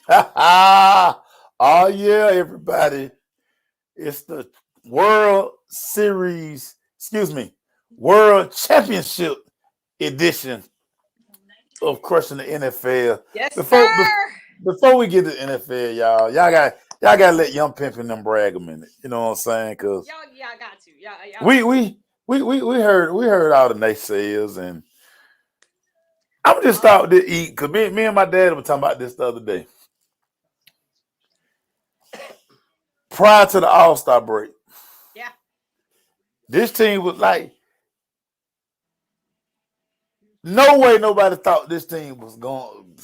Oh yeah, everybody. It's the World Series, excuse me, World Championship edition of Crushing the NFL. Yes, Before sir. before we get to NFL, y'all gotta let Young Pimp and them brag a minute. You know what I'm saying? Cause Y'all got to. Y'all we got to. we we heard all the naysayers, and I'm just Oh, starting to eat because me and my dad were talking about this the other day. Prior to the All Star break, yeah. this team was like, no way nobody thought this team was going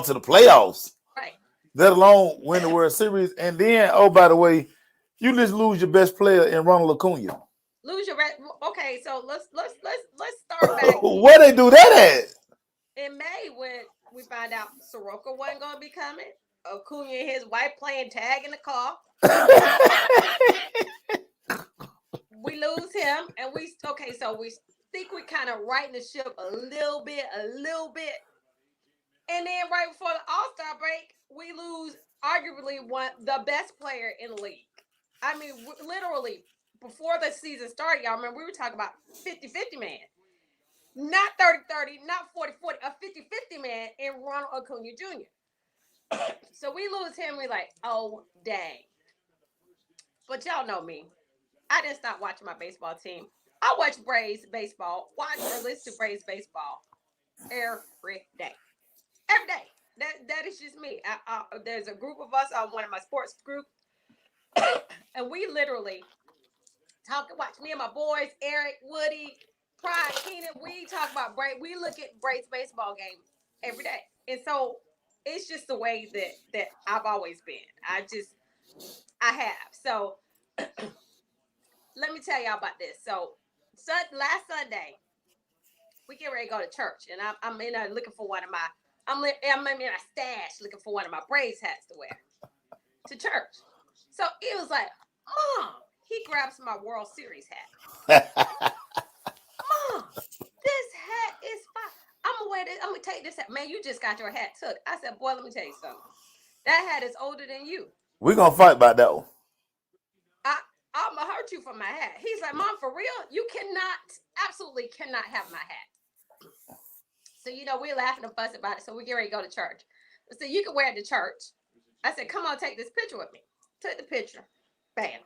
to the playoffs, Right. let alone win the World Series. And then, oh, by the way, you just lose your best player in Ronald Acuna. Lose your okay. So let's start back Where they do that in May when we find out Soroka wasn't going to be coming. Acuna and his wife playing tag in the car. at? We lose him, and we okay. So we think we kind of righting the ship a little bit, and then right before the All Star break, we lose arguably the best player in the league. I mean, literally before the season started, y'all remember we were talking about 50-50 man, not 30-30, not 40-40, a 50-50 man in Ronald Acuna Jr. So we lose him. We like, oh dang. But y'all know me. I didn't stop watching my baseball team. I watch Braves baseball, watch or listen to Braves baseball every day. Every day. That is just me. There's a group of us on one of my sports groups, and we literally talk and watch me and my boys, Eric, Woody, Pride, Keenan. We talk about Braves. We look at Braves baseball games every day, and so it's just the way that I've always been. I have. So let me tell y'all about this. So, last Sunday, we get ready to go to church, and I'm in there looking for one of my I'm in a stash looking for one of my Braves hats to wear to church. So it was like, Mom, he grabs my World Series hat. Mom, this hat is fine. I'm gonna wear this. I'm gonna take this hat. Man, you just got your hat took. I said, boy, let me tell you something. That hat is older than you. We're gonna fight about that one. I I'm gonna hurt you for my hat. He's like, Mom, for real? You cannot, absolutely cannot have my hat. So we're laughing and fussing about it. So we get ready to go to church. So you can wear it to church. I said, come on, take this picture with me. Took the picture. Bam.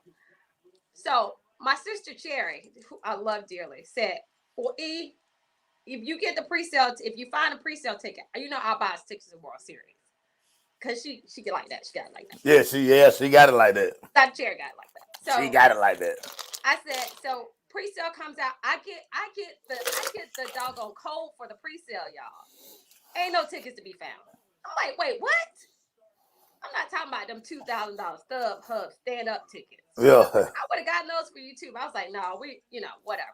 So my sister Cherry, who I love dearly, said, well, if you get the pre-sale, if you find a pre-sale ticket, I'll buy us tickets to the World Series. Cause she get like that. She got it like that. Yeah, she got it like that. That Cherry got it like that. She So got it like that. I said, so pre-sale comes out. I get the doggone code for the pre-sale, y'all. Ain't no tickets to be found. I'm like, wait, what? I'm not talking about them $2,000 Stub Hub stand up tickets. Yeah. I would have gotten those for you too. I was like, no, whatever.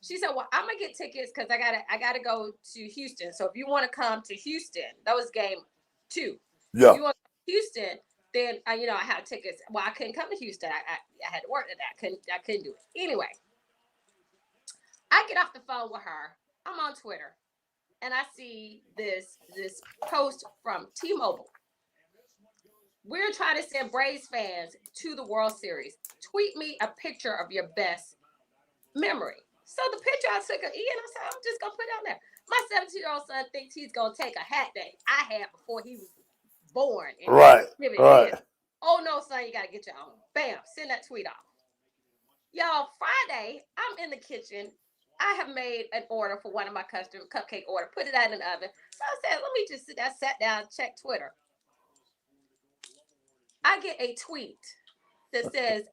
She said, well, I'm gonna get tickets because I gotta go to Houston. So if you want to come to Houston, that was game 2. If Yeah. you want to come to Houston, then I have tickets. Well, I couldn't come to Houston. I had to work that. I couldn't do it. Anyway, I get off the phone with her. I'm on Twitter and I see this post from T-Mobile. We're trying to send Braves fans to the World Series. Tweet me a picture of your best memory. So the picture I took of Ian, I said, I'm just gonna put it on there. My 17-year-old son thinks he's gonna take a hat that I had before he was born and Right. give it to Right. him. Oh no, son, you gotta get your own. Bam, send that tweet off. Y'all, Friday, I'm in the kitchen. I have made an order for one of my custom cupcake order, put it out in the oven. So I said, let me just sit there, sat down, check Twitter. I get a tweet that says,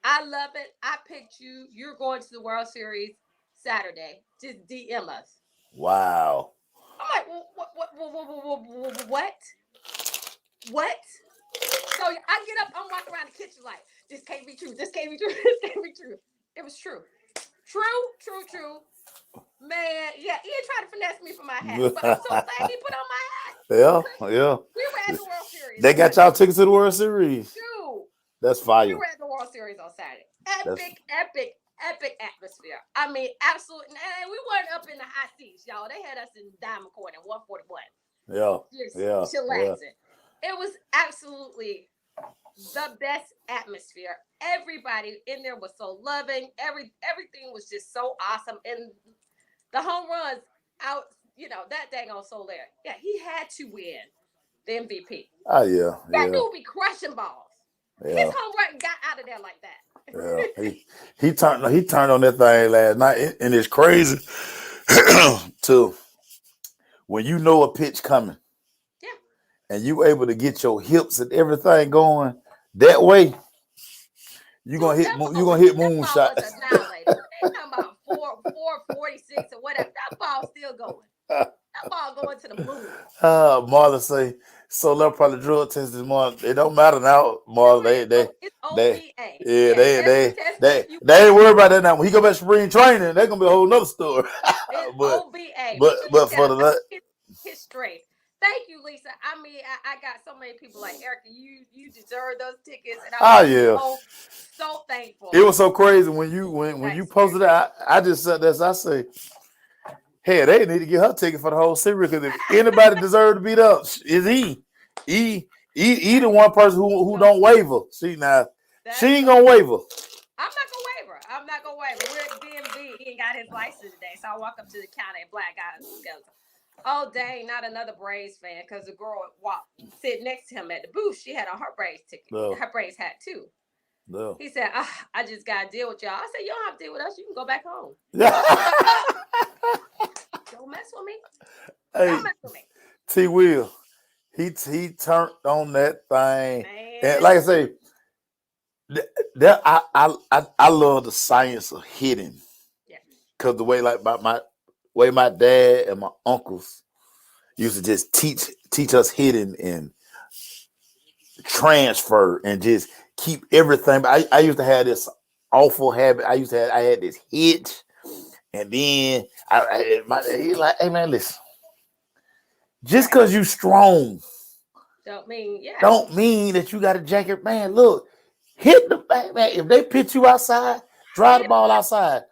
I love it. I picked you. You're going to the World Series Saturday. Just DM us. Wow. I'm like, what? What? So I get up, I'm walking around the kitchen like, this can't be true. This can't be true. This can't be true. It was true. True. Man, yeah, Ian tried to finesse me for my hat, but I'm so glad he put on my hat Yeah. because Yeah. we were at the World Series They on got Saturday. y'all tickets to the World Series. True. That's We fire. were at the World Series on Saturday. That's Epic atmosphere. I mean, absolute. And we weren't up in the high seats, y'all. They had us in Diamond Court at 141, yeah. just Yeah. Yeah. chillaxing. It was absolutely the best atmosphere. Everybody in there was so loving. Everything was just so awesome. And the home runs out, that dang on Soler. Yeah, he had to win the MVP. Oh yeah, That yeah, dude be crushing balls. His yeah, home run got out of there like yeah. that. He turned on that thing last night, and it's crazy to when you know a pitch coming Yeah. and you able to get your hips and everything going that way, Dude, that you ball gonna was hit that ball moonshot. was annihilated. When they talking about 446 or whatever, that ball's still going. That ball going to the moon. Marlon say so. They'll probably drug test this morning. It don't matter now, No, Marlon. it's They, OVA. yeah, Yeah, every test they, you they ain't pass, worried about that now. When he go back to spring training, that's gonna be a whole nother story. it's but, OVA. but, But you need but to for have the his straight. Thank you, Lisa. I mean, I got so many people like Erica. You deserve those tickets, and I'm oh just yeah, so thankful. it was so crazy when you Nice, posted that. I just said this. I say, hey, they need to get her ticket for the whole series because if anybody deserves to beat up, is he. He the one person who so don't waver. See now, she that's ain't so. gonna waver. I'm not gonna waver. I'm not gonna waver. We're at DMV. He ain't got his license today, so I walk up to the counter and black guy goes, "Oh dang, not another Braves fan," because the girl walked sit next to him at the booth. She had on her Braves ticket, No, her Braves hat too. no. He said, "I just gotta deal with y'all." I said, "You don't have to deal with us. You can go back home. Don't mess with me. Hey, Don't mess with me, T. Will, he turned on that thing, and man." like I say, that I love the science of hitting Yeah, because the way like my way my dad and my uncles used to just teach us hitting and transfer and just keep everything. I used to have this awful habit. I had this hitch, and then he's like, hey man, listen, just right. because you strong Don't mean yeah, don't mean that you got a jacket. Man, look, hit the man. If they pitch you outside, drive hit the it. ball outside.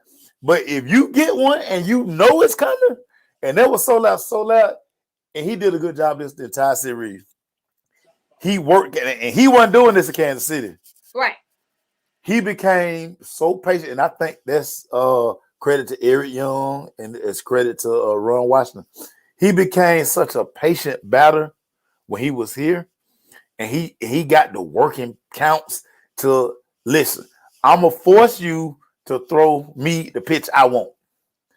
But if you get one and you know it's coming, and that was so loud, and he did a good job this the entire series. He worked and he wasn't doing this in Kansas City. Right. He became so patient, and I think that's credit to Eric Young and it's credit to Ron Washington. He became such a patient batter when he was here, and he got the working counts to listen. I'm gonna force you to throw me the pitch I want.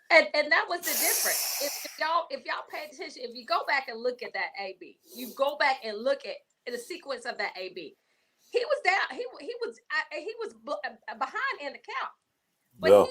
And that was the difference. If y'all pay attention, if you go back and look at that AB, you go back and look at the sequence of that AB. He was down. He was behind in the count, but Yeah,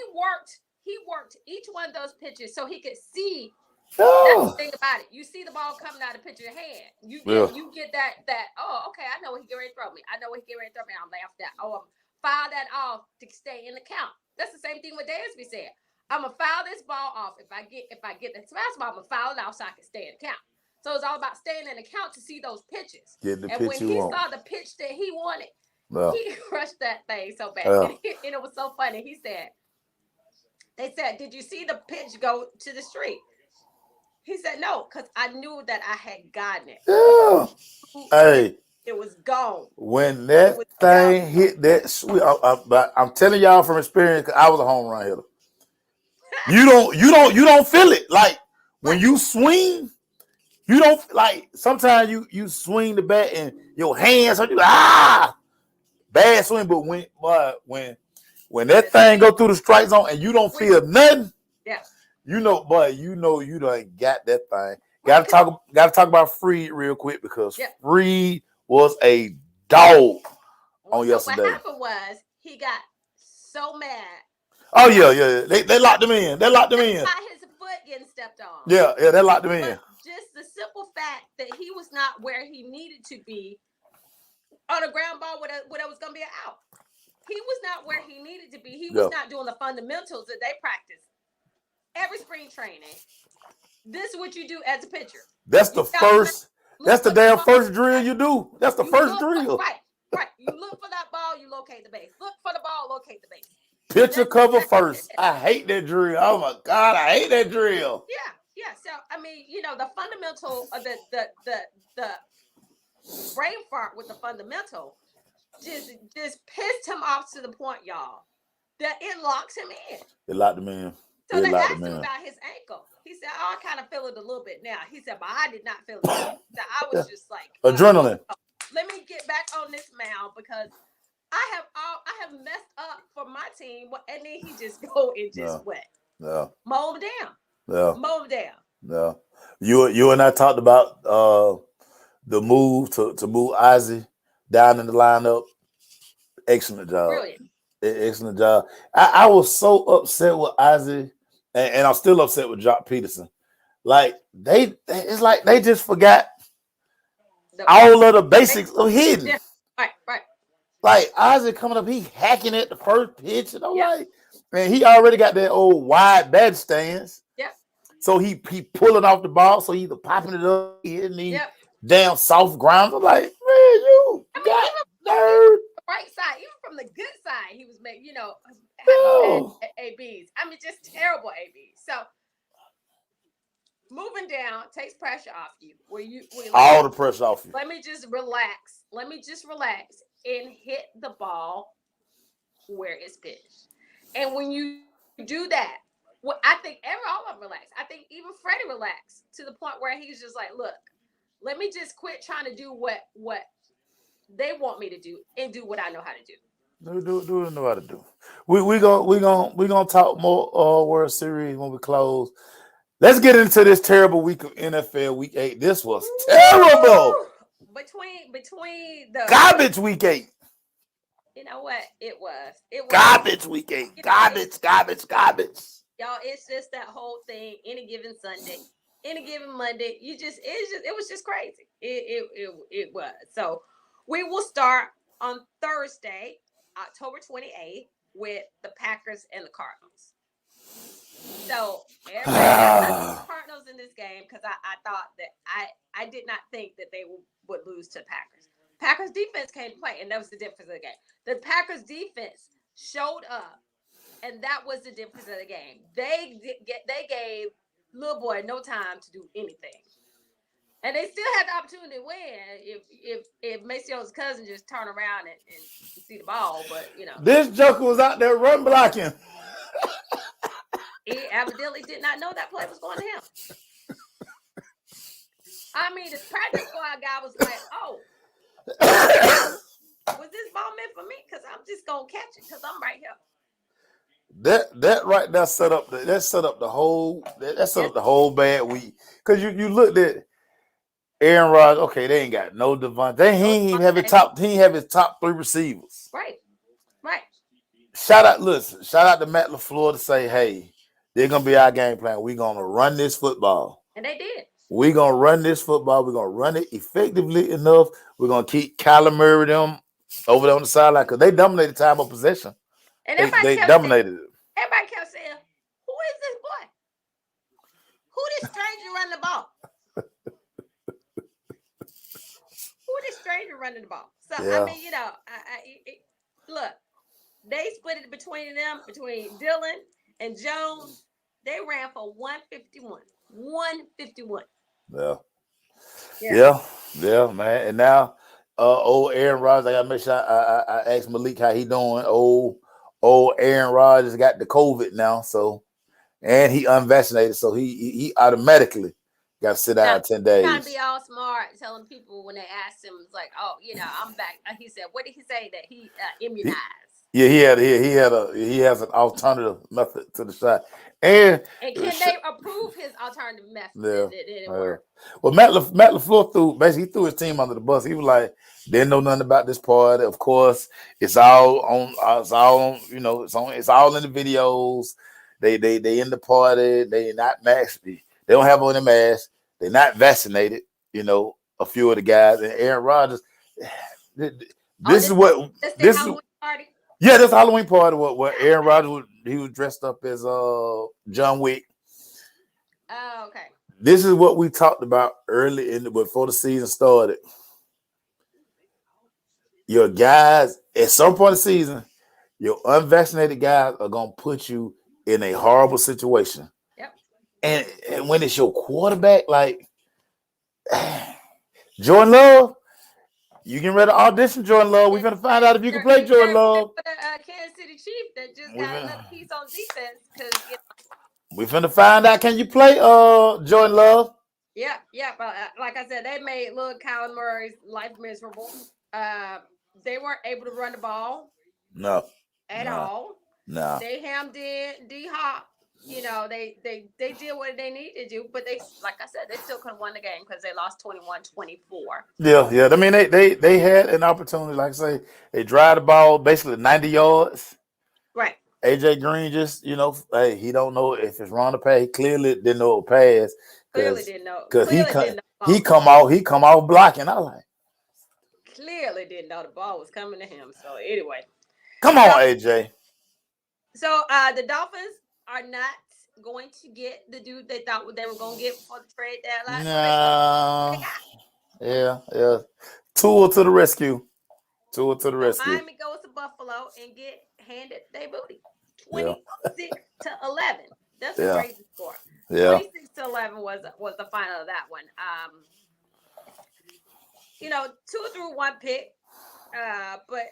he worked each one of those pitches so he could see. That's yeah, the thing about it. You see the ball coming out of the pitcher's hand. yeah. You get that. Oh, okay. I know what he get ready to throw me. I know what he get ready to throw me. I'm laughing at. Oh, I'm foul that off to stay in the count. That's the same thing what Dansby said. I'm gonna foul this ball off. If I get the fastball, I'm gonna foul it off so I can stay in the count. So it's all about staying in the count to see those pitches. Get the And pitch when you he want. saw the pitch that he wanted, Yeah, he crushed that thing so bad. yeah. And it was so funny. They said, did you see the pitch go to the street? He said, no, because I knew that I had gotten it. Yeah. That Hey, it was gone. when It that was gone. thing hit that sweet, but I'm telling y'all from experience, 'cause I was a home run hitter. You don't feel it. Like when Right. you swing, you don't like. Sometimes you swing the bat and your hands hurt. You bad swing. But when When that it's thing go sweet, through the strike zone and you don't sweet. feel nothing, Yeah. you done got that thing. Right. Got to talk about Freed real quick because Yeah. Freed was a dog on So what yesterday. happened was he got so mad Oh that yeah. They locked him in. They locked him that's in. not his foot getting stepped on. Yeah, they locked him in. But just the simple fact that he was not where he needed to be on a ground ball where it was going to be an out. He was not where he needed to be. He was Yeah. not doing the fundamentals that they practice every spring training. This is what you do as a pitcher. That's You the got to first. That's look the for that damn ball. first drill you do. That's the You first look for, drill. right. You look for that ball, you locate the base. Look for the ball, locate the base. Pitcher That's cover exactly what it first. is. I hate that drill. Oh my god, I hate that drill. Yeah. So I mean, the fundamental of the brain fart with the fundamental just pissed him off to the point, y'all, that it locks him in. It locked him in. So It they locked asked him him in. about his ankle. He said, "Oh, I kind of feel it a little bit now." He said, "But I did not feel it then." So I Yeah. was just like, Adrenaline. let me get back on this mound because I have messed up for my team." And then he just go and just Yeah. wet, Yeah. mow him down, Yeah. mow him down. Yeah. You and I talked about the move to move Ozzy down in the lineup. Excellent job. Brilliant. Excellent job. I was so upset with Ozzy, and I'm still upset with Jock Peterson. Like it's like they just forgot all of the basics of hitting. Yeah. Right. Like Ozzy coming up, he hacking at the first pitch, and I'm Yep. like, man, he already got that old wide bat stance. Yep. So he pulling off the ball, so he either popping it up, hitting these Yep. damn soft grounds. I'm like, man, you I mean, got even nerd. the right side, even from the good side, he was making, having No. bad ABs. I mean, just terrible ABs. So moving down takes pressure off you. Where you All the pressure off you. let me just relax. Let me just relax and hit the ball where it's pitched. And when you do that, I think all of them relax. I think even Freddie relaxed to the point where he's just like, look, let me just quit trying to do what they want me to do and do what I know how to do. Do what I know how to do. We gonna talk more World Series when we close. Let's get into this terrible week of NFL Week 8. This was terrible. Between the Garbage Week 8. you know what it was Garbage Week 8. Garbage. y'all. It's just that whole thing. Any given Sunday, any given Monday, it was just crazy. It was. So we will start on Thursday, October 28th, with the Packers and the Cardinals. So everybody, I took the Cardinals in this game because I thought that I did not think that they would lose to the Packers. Packers defense came to play, and that was the difference of the game. The Packers defense showed up, and that was the difference of the game. They gave little boy no time to do anything, and they still had the opportunity to win if Macio's cousin just turn around and see the ball. But This joker was out there run blocking. he evidently did not know that play was going to him. I mean, this practice squad guy was like, "Oh, was this ball meant for me? Because I'm just gonna catch it because I'm right here." That right there set up the whole bad week. Because you looked at Aaron Rodgers, okay, they ain't got no Devontae. He ain't have his top 3 receivers. Right. Shout out to Matt LaFleur to say, hey, they're gonna be our game plan. We're gonna run this football. And they did. We're gonna run this football. We're gonna run it effectively enough. We're gonna keep Kyler Murray them over there on the sideline because they dominated time of possession. And they dominated it. Everybody kept saying, "Who is this boy? Who this stranger running the ball? Who this stranger running the ball?" So Yeah. I mean, look, they split it between Dylan and Jones. They ran for 151. 151. Yeah, man. And now, old Aaron Rodgers, I gotta make sure I ask Malik how he doing. Old Aaron Rodgers got the COVID now, so and he unvaccinated, so he automatically got to sit out 10 days. Trying to be all smart, telling people when they asked him, it's like, "Oh, I'm back." He said, "What did he say that he immunized?" He has an alternative method to the shot, and can they approve his alternative method? Yeah. It didn't work. Well, Matt LaFleur threw his team under the bus. He was like, didn't know nothing about this part. Of course, it's all on, it's all in the videos. They in the party. They not masked. They don't have on the mask. They're not vaccinated. A few of the guys and Aaron Rodgers. This is Halloween party. Yeah, this Halloween party where Aaron Rodgers was dressed up as John Wick. Oh, okay. This is what we talked about before the season started. Your guys, at some point of the season, your unvaccinated guys are gonna put you in a horrible situation. Yep. And when it's your quarterback, like Jordan Love, You getting ready to audition Jordan Love. We And, finna find out if you can play and Jordan you're Love. for the Kansas City Chiefs that just We got finna, another piece on defense because we finna find out. Can you play Jordan Love? yeah. But like I said, they made little Kyler Murray's life miserable. Uh, they weren't able to run the ball No, at no, all. no. They hammed in D Hop. You know, they did what they needed to do, but they, like I said, they still couldn't win the game because they lost 21-24. Yeah, yeah. I mean, they had an opportunity. Like I say, they drive the ball basically 90 yards. Right. AJ Green just, hey, he don't know if it's wrong to pass. He clearly didn't know it pass Clearly because didn't know. because Clearly didn't know the ball he was coming. come off blocking. I like, Clearly didn't know the ball was coming to him. So anyway, come so on, AJ. the Dolphins are not going to get the dude they thought they were going to get before the trade deadline. So they stuck with No, what yeah, yeah. Tua to the rescue. Tua to the they got. So rescue. Miami goes to Buffalo and get handed their booty, Yeah, 26-11. That's a yeah, crazy score. yeah. 26-11 was the final of that one. 2 through 1 pick. But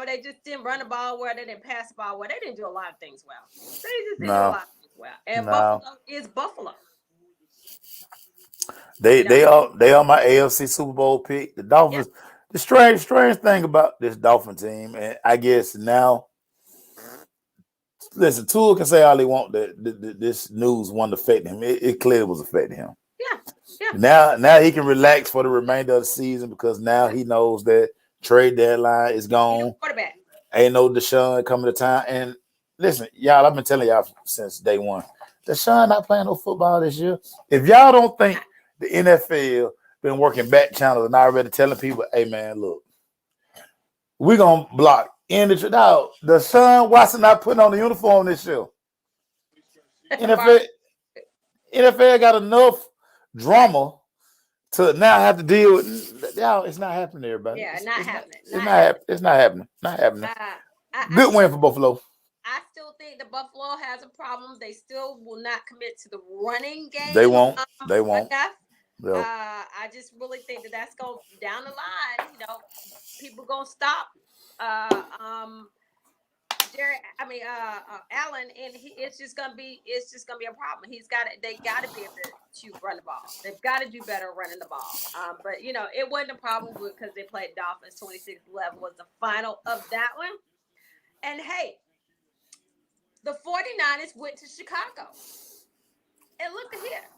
they just didn't run the ball well. They didn't pass the ball well. They didn't do a lot of things well. They just didn't do a No, lot of things well. And no. Buffalo is Buffalo. They are my AFC Super Bowl pick. The Yeah. Dolphins. The strange thing about this Dolphin team, and I guess now, listen, Tua can say all he want that this news wasn't affecting him. It clearly was affecting him. Yeah. Now he can relax for the remainder of the season because now he knows that trade deadline is You gone. quarterback. Ain't no Deshaun coming to town. And listen, y'all, I've been telling y'all since day one, Deshaun not playing no football this year. If y'all don't think the NFL been working back channels and already telling people, hey man, look, we're gonna block in the out. Deshaun Watson not putting on the uniform this year. NFL got enough drama to now have to deal with y'all. It's not happening, everybody. Yeah, not happening. It's not happening. Not happening. I Good win for Buffalo. I still think the Buffalo has a problem. They still will not commit to the running game. They won't. They won't. Enough. Yep. I just really think that's going down the line. People gonna stop. Allen, and it's just gonna be a problem. They got to be able to run the ball. They've got to do better running the ball. But it wasn't a problem because they played Dolphins. 26-11 was the final of that one. And hey, the 49ers went to Chicago. And look at here.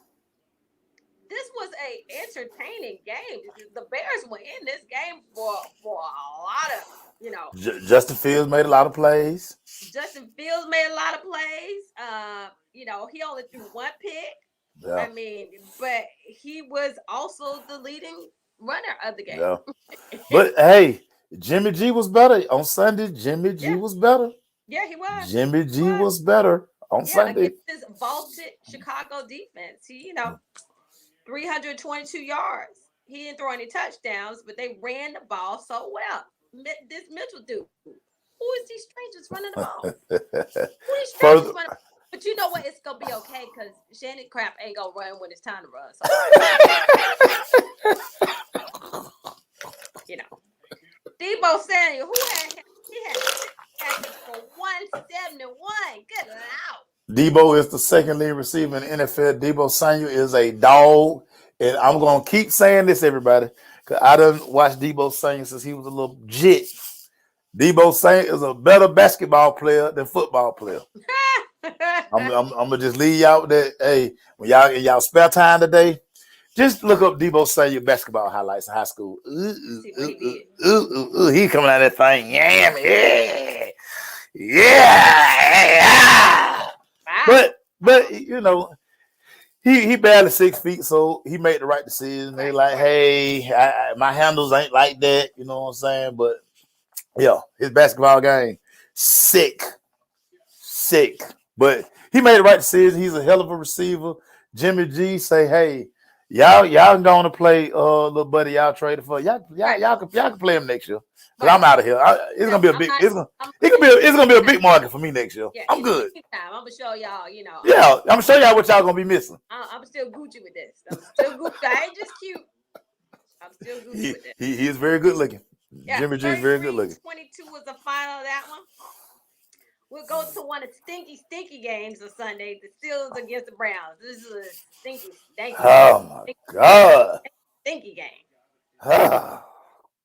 This was a entertaining game. The Bears were in this game for a lot of, Justin Fields made a lot of plays. Justin Fields made a lot of plays. He only threw 1 pick. Yeah. I mean, but he was also the leading runner of the game. Yeah. But hey, Jimmy G was better on Sunday. Jimmy G was better. Yeah, he was. Jimmy G was better on Sunday. Against this vaulted Chicago defense. He, 322 yards. He didn't throw any touchdowns, but they ran the ball so well. This Mitchell dude. Who is these strangers running the ball? Who are these strangers running? But you know what? It's gonna be okay because Shannon Crap ain't gonna run when it's time to run. So Debo Samuel, he had 6 catches for 171. Good out. Debo is the second lead receiver in the NFL. Debo Samuel is a dog. And I'm going to keep saying this, everybody, because I done watched Debo Samuel since he was a little jit. Debo Samuel is a better basketball player than football player. I'm going to just leave y'all with that. Hey, when y'all in y'all spare time today, just look up Debo Samuel basketball highlights in high school. He coming out of that thing. Yeah. But he barely 6 feet, so he made the right decision. They like, hey, my handles ain't like that, you know what I'm saying? But yeah, his basketball game, sick. But he made the right decision. He's a hell of a receiver. Jimmy G say, hey, y'all going to play little buddy y'all traded for. Y'all can play him next year. But I'm out of here. It's gonna be a big. It's gonna be a big market for me next year. Yeah, I'm good. I'm gonna show y'all. Yeah, I'm gonna show y'all what y'all gonna be missing. I'm still Gucci with this. I'm still Gucci. I ain't just cute. I'm still goofy he with it. he he is very good looking. Yeah, Jimmy G is very good looking. 33-22 was the final of that one. We'll go to one of the stinky games of Sunday. The Steelers against the Browns. This is a Oh my stinky, God. stinky game. Oh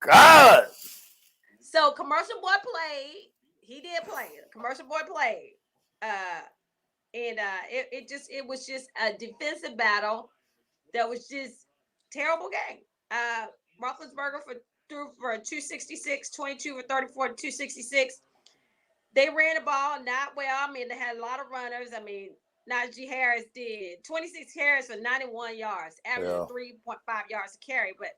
God. So commercial boy played. He did play. Commercial boy played. Uh, it was just a defensive battle that was just terrible game. Roethlisberger threw for 266, 22 for 34, 266. They ran the ball not well. I mean, they had a lot of runners. I mean, Najee Harris did 26 carries for 91 yards, averaging Yeah. 3.5 yards to carry. But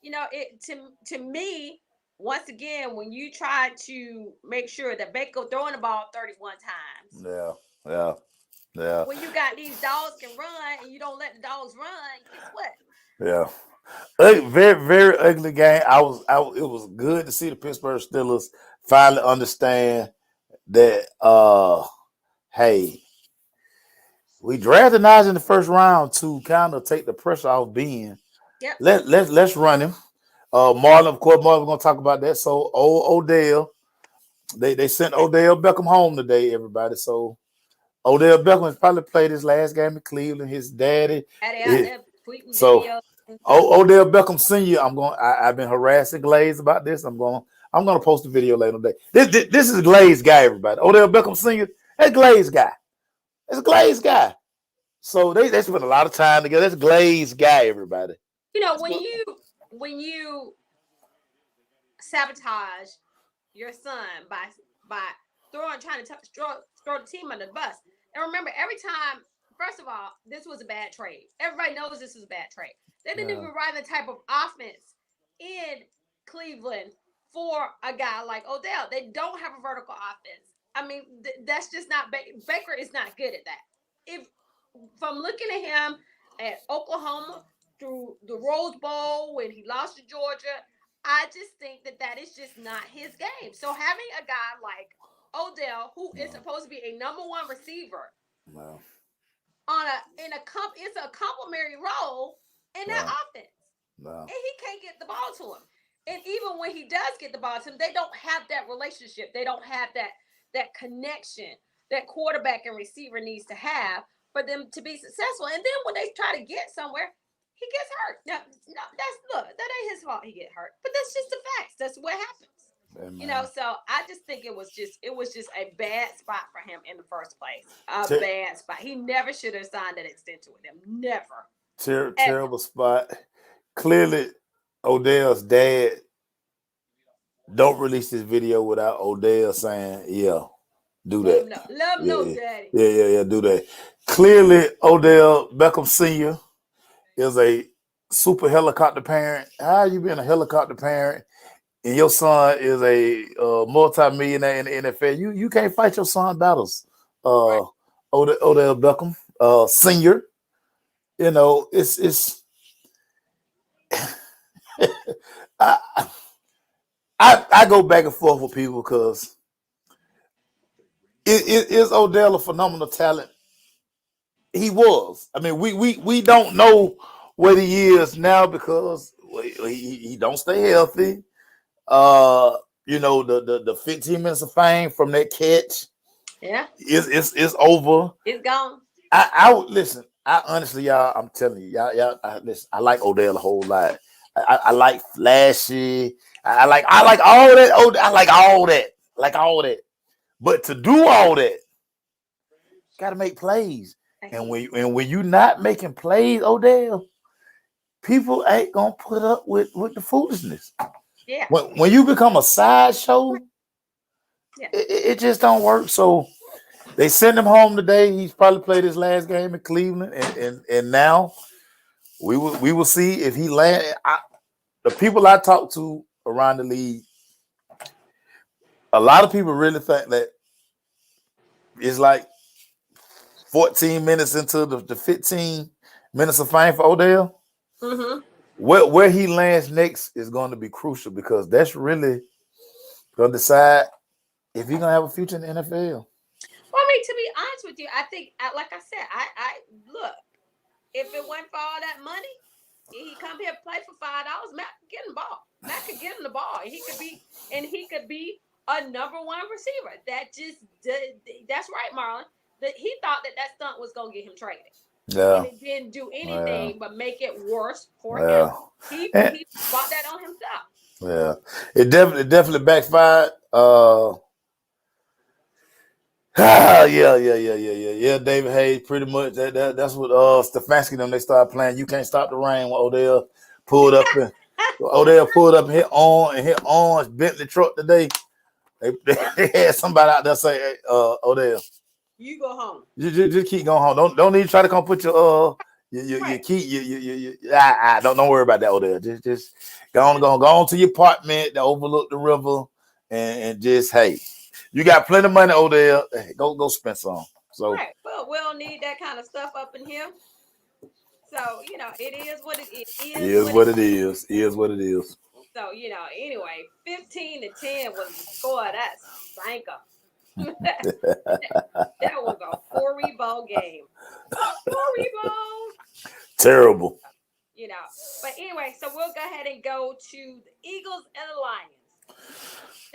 it to me, once again, when you try to make sure that Baker throwing the ball 31 times, Yeah. Yeah. Yeah. when you got these dogs can run and you don't let the dogs run, guess what? Yeah. Very, very ugly game. It was good to see the Pittsburgh Steelers finally understand that. Hey, we drafted Najee in the first round to kind of take the pressure off being. Yep. Let's run him. Marlon, of course, Marlon's gonna talk about that. So Odell, they sent Odell Beckham home today, everybody. So Odell Beckham has probably played his last game in Cleveland. His daddy. Had it out there tweeting So videos. Odell Beckham Sr. I've been harassing Glaze about this. I'm gonna post a video later today. This is Glaze guy, everybody. Odell Beckham Sr. That's Glaze guy. That's Glaze guy. So they spent a lot of time together. That's Glaze guy, everybody. When you sabotage your son by trying to throw the team under the bus. And remember, every time, first of all, this was a bad trade. Everybody knows this was a bad trade. They didn't even run the type of offense in Cleveland for a guy like Odell. They don't have a vertical offense. I mean, that's just not Baker is not good at that. If from looking at him at Oklahoma through the Rose Bowl when he lost to Georgia, I just think that is just not his game. So having a guy like Odell, who is supposed to be a number one receiver, No. it's a complimentary role in that No. offense, No. and he can't get the ball to him. And even when he does get the ball to him, they don't have that relationship. They don't have that connection that quarterback and receiver needs to have for them to be successful. And then when they try to get somewhere, he gets hurt. Now, no, that ain't his fault. He get hurt, but that's just the facts. That's what happens. Amen. So I just think it was just a bad spot for him in the first place. A Ter- bad spot. He never should have signed an extension with them. Never, ever. terrible spot. Clearly, Odell's dad don't release this video without Odell saying, "Yeah, do Let that." him know. Let him Yeah, know, yeah, Daddy. yeah. Do that. Clearly, Odell Beckham Sr. is a super helicopter parent. How you been a helicopter parent and your son is a multi-millionaire in the NFL? You can't fight your son battles. Right. Odell Beckham Senior. It's I, I go back and forth with people because it is Odell a phenomenal talent. He was. I mean, we don't know what he is now because he don't stay healthy. Uh, the 15 minutes of fame from that catch Yeah, is over. it's gone. I would listen. I honestly, y'all, I'm telling you, y'all, listen. I like Odell a whole lot. I like flashy. I like all that. I like all that. Like all that. But to do all that, gotta make plays. And when you not making plays, Odell, people ain't gonna put up with the foolishness. Yeah, When you become a sideshow, yeah. it just don't work. So they send him home today. He's probably played his last game in Cleveland, and now we will see if he land. The people I talk to around the league, a lot of people really think that it's like 14 minutes into the 15 minutes of fame for Odell. Mm-hmm. Where he lands next is going to be crucial because that's really going to decide if he's going to have a future in the NFL. Well, I mean, to be honest with you, I think, like I said, I look. If it went for all that money, He come here play for $5. Matt could get him the ball. Matt could get him the ball. He could be a number one receiver. That's right, Marlon. That he thought that stunt was gonna get him traded, and Yeah, it didn't do yeah, anything but make it worse for him. yeah, and, He brought that on himself. yeah. It definitely backfired. Yeah. David Hayes, pretty much. That's what Stefanski them they started playing. You can't stop the rain when pulled up and Odell pulled up and hit on Bentley truck today. They had somebody out there say, hey, Odell, You go home. just keep going home. Don't even try to come put your Right. key. Don't worry about that, Odell. Just go on to your apartment that overlook the river and just hey. You got plenty of money, Odell. Hey, go spend some. So Right. Well, we don't need that kind of stuff up in here. So, it is what it is is what it what it is. Is what it is. So, anyway, 15-10 was the score. That stanker. That was a 4-ball game. A 4-ball. Terrible. You know. But anyway, so we'll go ahead and go to the Eagles and the Lions.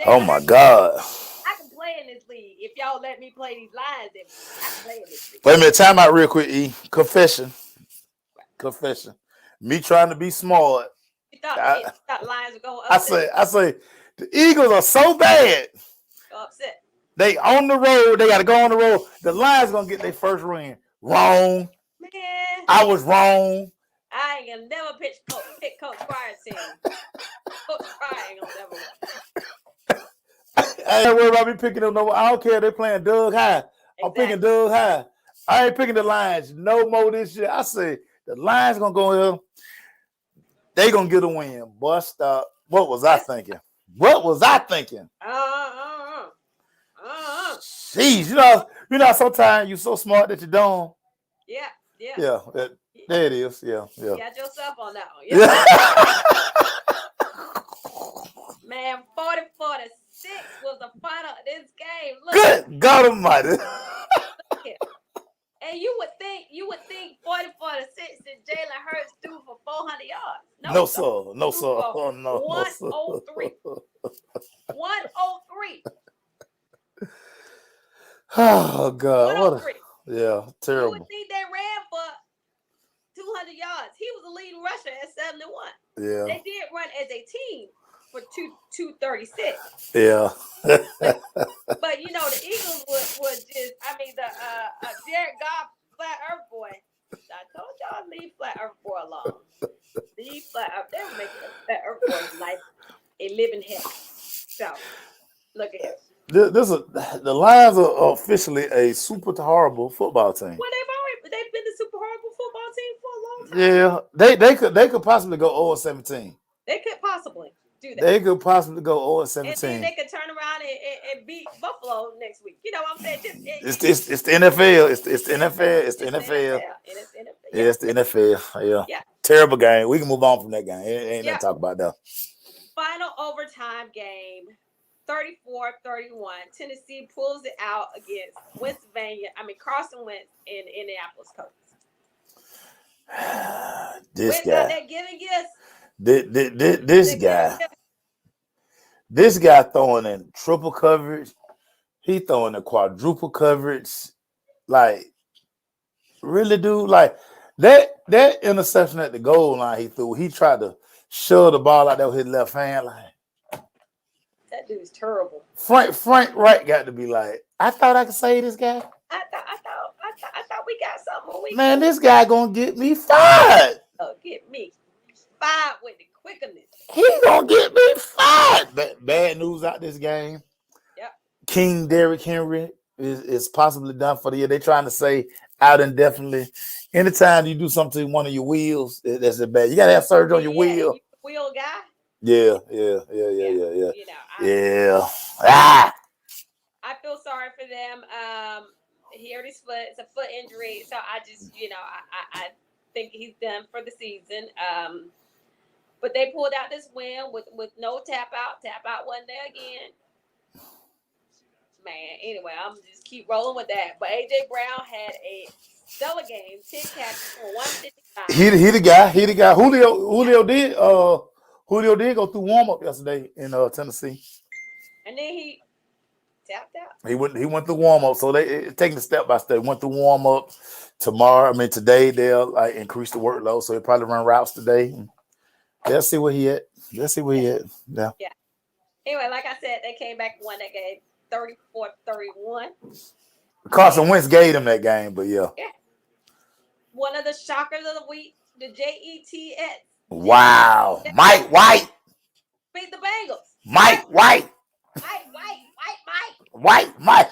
Oh Jalen my Hurts, God. I can play in this league. If y'all let me play these Lions every week, I can play in this league. Wait a minute. Time out real quick. E. Confession. Me trying to be smart. You I, thought Lions were going to I upset say I say the Eagles are so bad. you. Upset. They on the road. They got to go on the road. The Lions gonna get their first win. Wrong. Man, I was wrong. I ain't gonna never pick Coach Pryor's team. Coach Pryor ain't gonna never win. I ain't worried about me picking them no. I don't care. They playing Doug High. I'm picking Exactly. Doug High. I ain't picking the Lions no more this year. I say the Lions gonna go here. They gonna get a win. Boy, stop. What was I thinking? What was I thinking? Uh, uh. Jeez, sometimes you so smart that you don't. Yeah, yeah. Yeah, there it is. Yeah, yeah. You got yourself on that one. Yep. Yeah. Man, 40-46 was the final of this game. Look Good God Almighty. here. And you would think 40-46 and Jalen Hurts threw for 400 yards. No, No sir. sir, no Threw sir. for Oh no sir. 103. 103. Oh God, what? 103. Yeah, You would terrible. think they ran for 200 yards. He was the leading rusher at 71. Yeah, They did run as a team for 236. yeah. But the Eagles would just, I mean, the Jared Goff flat earth boy. I told y'all leave flat earth boy alone. Leave flat earth. They were making a flat earth boy's life a living hell. So look at him. The Lions are officially a super horrible football team. Well, they've been the super horrible football team for a long time. Yeah, they could possibly go 0-17. They could possibly do that. They could possibly go And then 0-17. they could turn around and beat Buffalo next week. You know what I'm saying? It's the NFL. It's the NFL. It's the It's the NFL. NFL. And it's the NFL. Yeah, it's the NFL. Yeah. Yeah. Terrible game. We can move on from that game. Ain't Yeah. nothing to talk about that. Final overtime game, 34-31. Tennessee pulls it out against Carson Wentz in Indianapolis Colts. This Wentz out guy. there giving gifts. This guy throwing in triple coverage. He throwing in quadruple coverage. Like, really, dude? Like, that interception at the goal line he threw, he tried to shove the ball out there with his left hand. Like, That dude's terrible. Frank Wright got to be like, I thought I could save this guy. I thought we got something. Man, this guy gonna get me fired. Get me fired with the quickness. He gonna get me fired. Bad news out this game. Yep. King Derrick Henry is possibly done for the year. They're trying to say out indefinitely. Anytime you do something to one of your wheels, that's a bad. You gotta have surgery on your wheel. Wheel guy. Yeah. You know, Yeah. I feel sorry for them. He hurt his foot. It's a foot injury, so I just, I think he's done for the season. But they pulled out this win with no tap out. Tap out wasn't there again. Man, anyway, I'm just keep rolling with that. But AJ Brown had a stellar game, 10 catches for 155. He the guy. He the guy. Yeah. Julio did go through warm up yesterday in Tennessee. And then he tapped out. He went through warm up. So they taking it step by step. Went through warm up tomorrow. I mean today they'll like increase the workload. So they probably run routes today. They'll see where he at. They'll see where Yeah. he at. Yeah. Yeah. Anyway, like I said, they came back and won that game 34-31. And Carson Wentz gave him that game, but yeah. yeah, one of the shockers of the week, the Jets. Wow. Mike White. Beat the Bengals. Mike White. Mike. White Mike.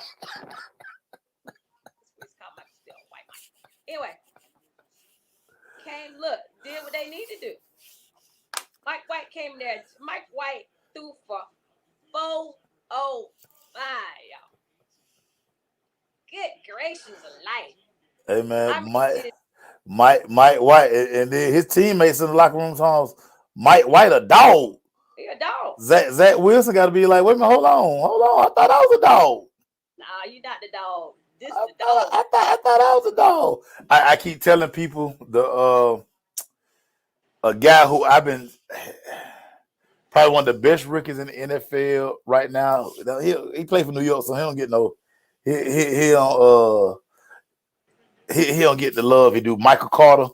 It's called Mike still. White Mike. Anyway, did what they need to do. Mike White came there. Mike White threw for 405, y'all. Good gracious of life. Hey man, I mean, Mike White, and then his teammates in the locker room times. Mike White a dog. he a dog. Zach Wilson got to be like, wait a minute, hold on. I thought I was a dog. Nah, you not the dog. This is the dog. I thought I was a dog. I keep telling people a guy who I've been probably one of the best rookies in the NFL right now. He played for New York, so he don't get no. He don't get the love he do. Michael Carter,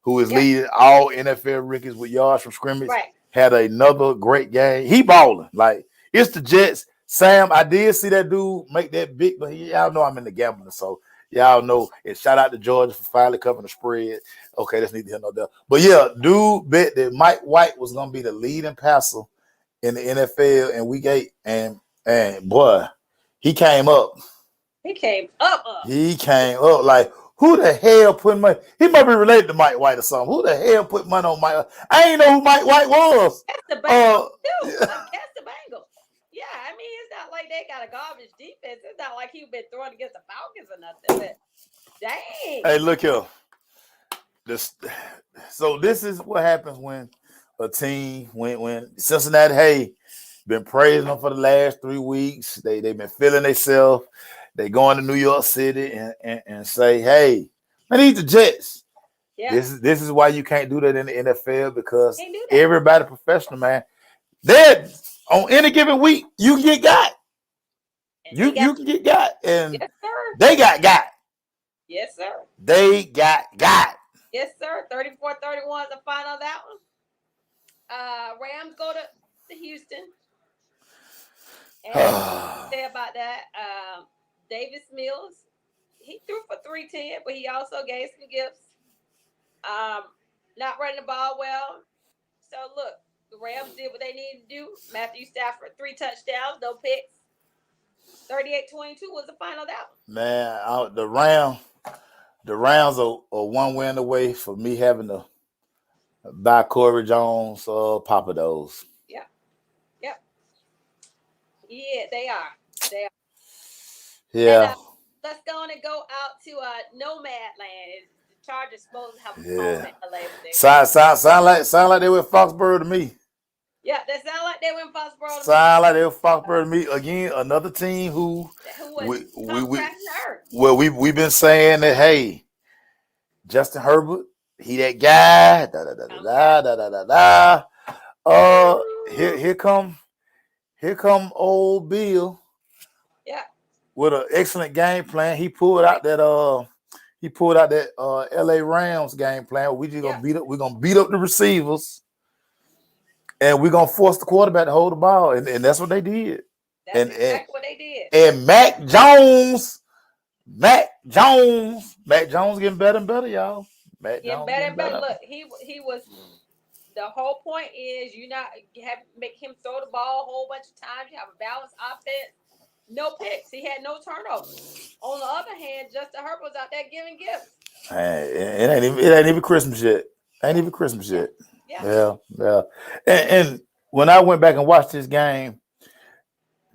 who is leading all NFL rookies with yards from scrimmage, had another great game. He balling. Like, it's the Jets. Sam, I did see that dude make that big, but y'all know I'm in the gambling, so y'all know. And shout out to Georgia for finally covering the spread. Okay, that's neither here nor there. But yeah, dude bet that Mike White was gonna be the leading passer in the NFL in week 8, and boy, he came up. He came up. He came up like, who the hell put money? He might be related to Mike White or something. Who the hell put money on Mike? I ain't know who Mike White was. That's the Bengals too. That's the Bengals. Yeah, I mean, it's not like they got a garbage defense. It's not like he's been throwing against the Falcons or nothing. But dang. Hey, look here. So this is what happens when a team, when Cincinnati, hey, been praising them for the last 3 weeks. They've been feeling themselves. They go into New York City and say, hey, I need the Jets. Yeah. This is why you can't do that in the NFL, because everybody professional, man. They're on any given week, you can get got. You can get got. And yes, they got. Yes, sir. They got. Yes, sir. 34-31 is the final of that one. Rams go to Houston. And say about that, Davis Mills, he threw for 310, but he also gave some gifts. Not running the ball well. So look, the Rams did what they needed to do. Matthew Stafford, 3 touchdowns, no picks. 38-22 was the final of that one. Man, the Rams are one win away for me having to buy Corey Jones Papados. Yep. Yeah, they are. Yeah. And, let's go on and go out to Nomad Land. The Chargers supposed to have a phone in LA. Sound like they were Foxborough to me. Yeah, that sound like they were in Foxborough. Sound like they were Foxborough to me. Again, another team who we've been saying that, hey, Justin Herbert, he that guy. Here come old Bill. Yeah. With an excellent game plan. He pulled out that LA Rams game plan. We're gonna beat up the receivers, and we're gonna force the quarterback to hold the ball. And that's what they did. That's exactly what they did. And Mac Jones getting better and better, y'all. Getting better and better. Look, he was. The whole point is make him throw the ball a whole bunch of times. You have a balanced offense. No picks. He had no turnovers. On the other hand, Justin Herbert was out there giving gifts. It ain't even Christmas yet. Yeah. And when I went back and watched this game,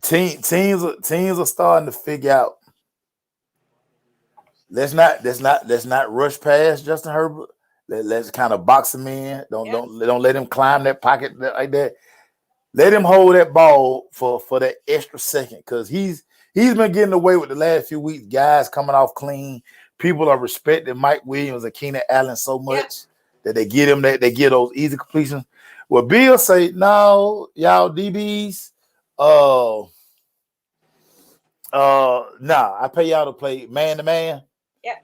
teams are starting to figure out. Let's not rush past Justin Herbert. Let's kind of box him in. Don't let him climb that pocket like that. Let him hold that ball for that extra second, because he's been getting away with the last few weeks. Guys coming off clean, people are respecting Mike Williams and Keenan Allen so Yeah. much that they get him that they get those easy completions. Well, Bill say, no, y'all DBs, nah, I pay y'all to play man to man. Yeah.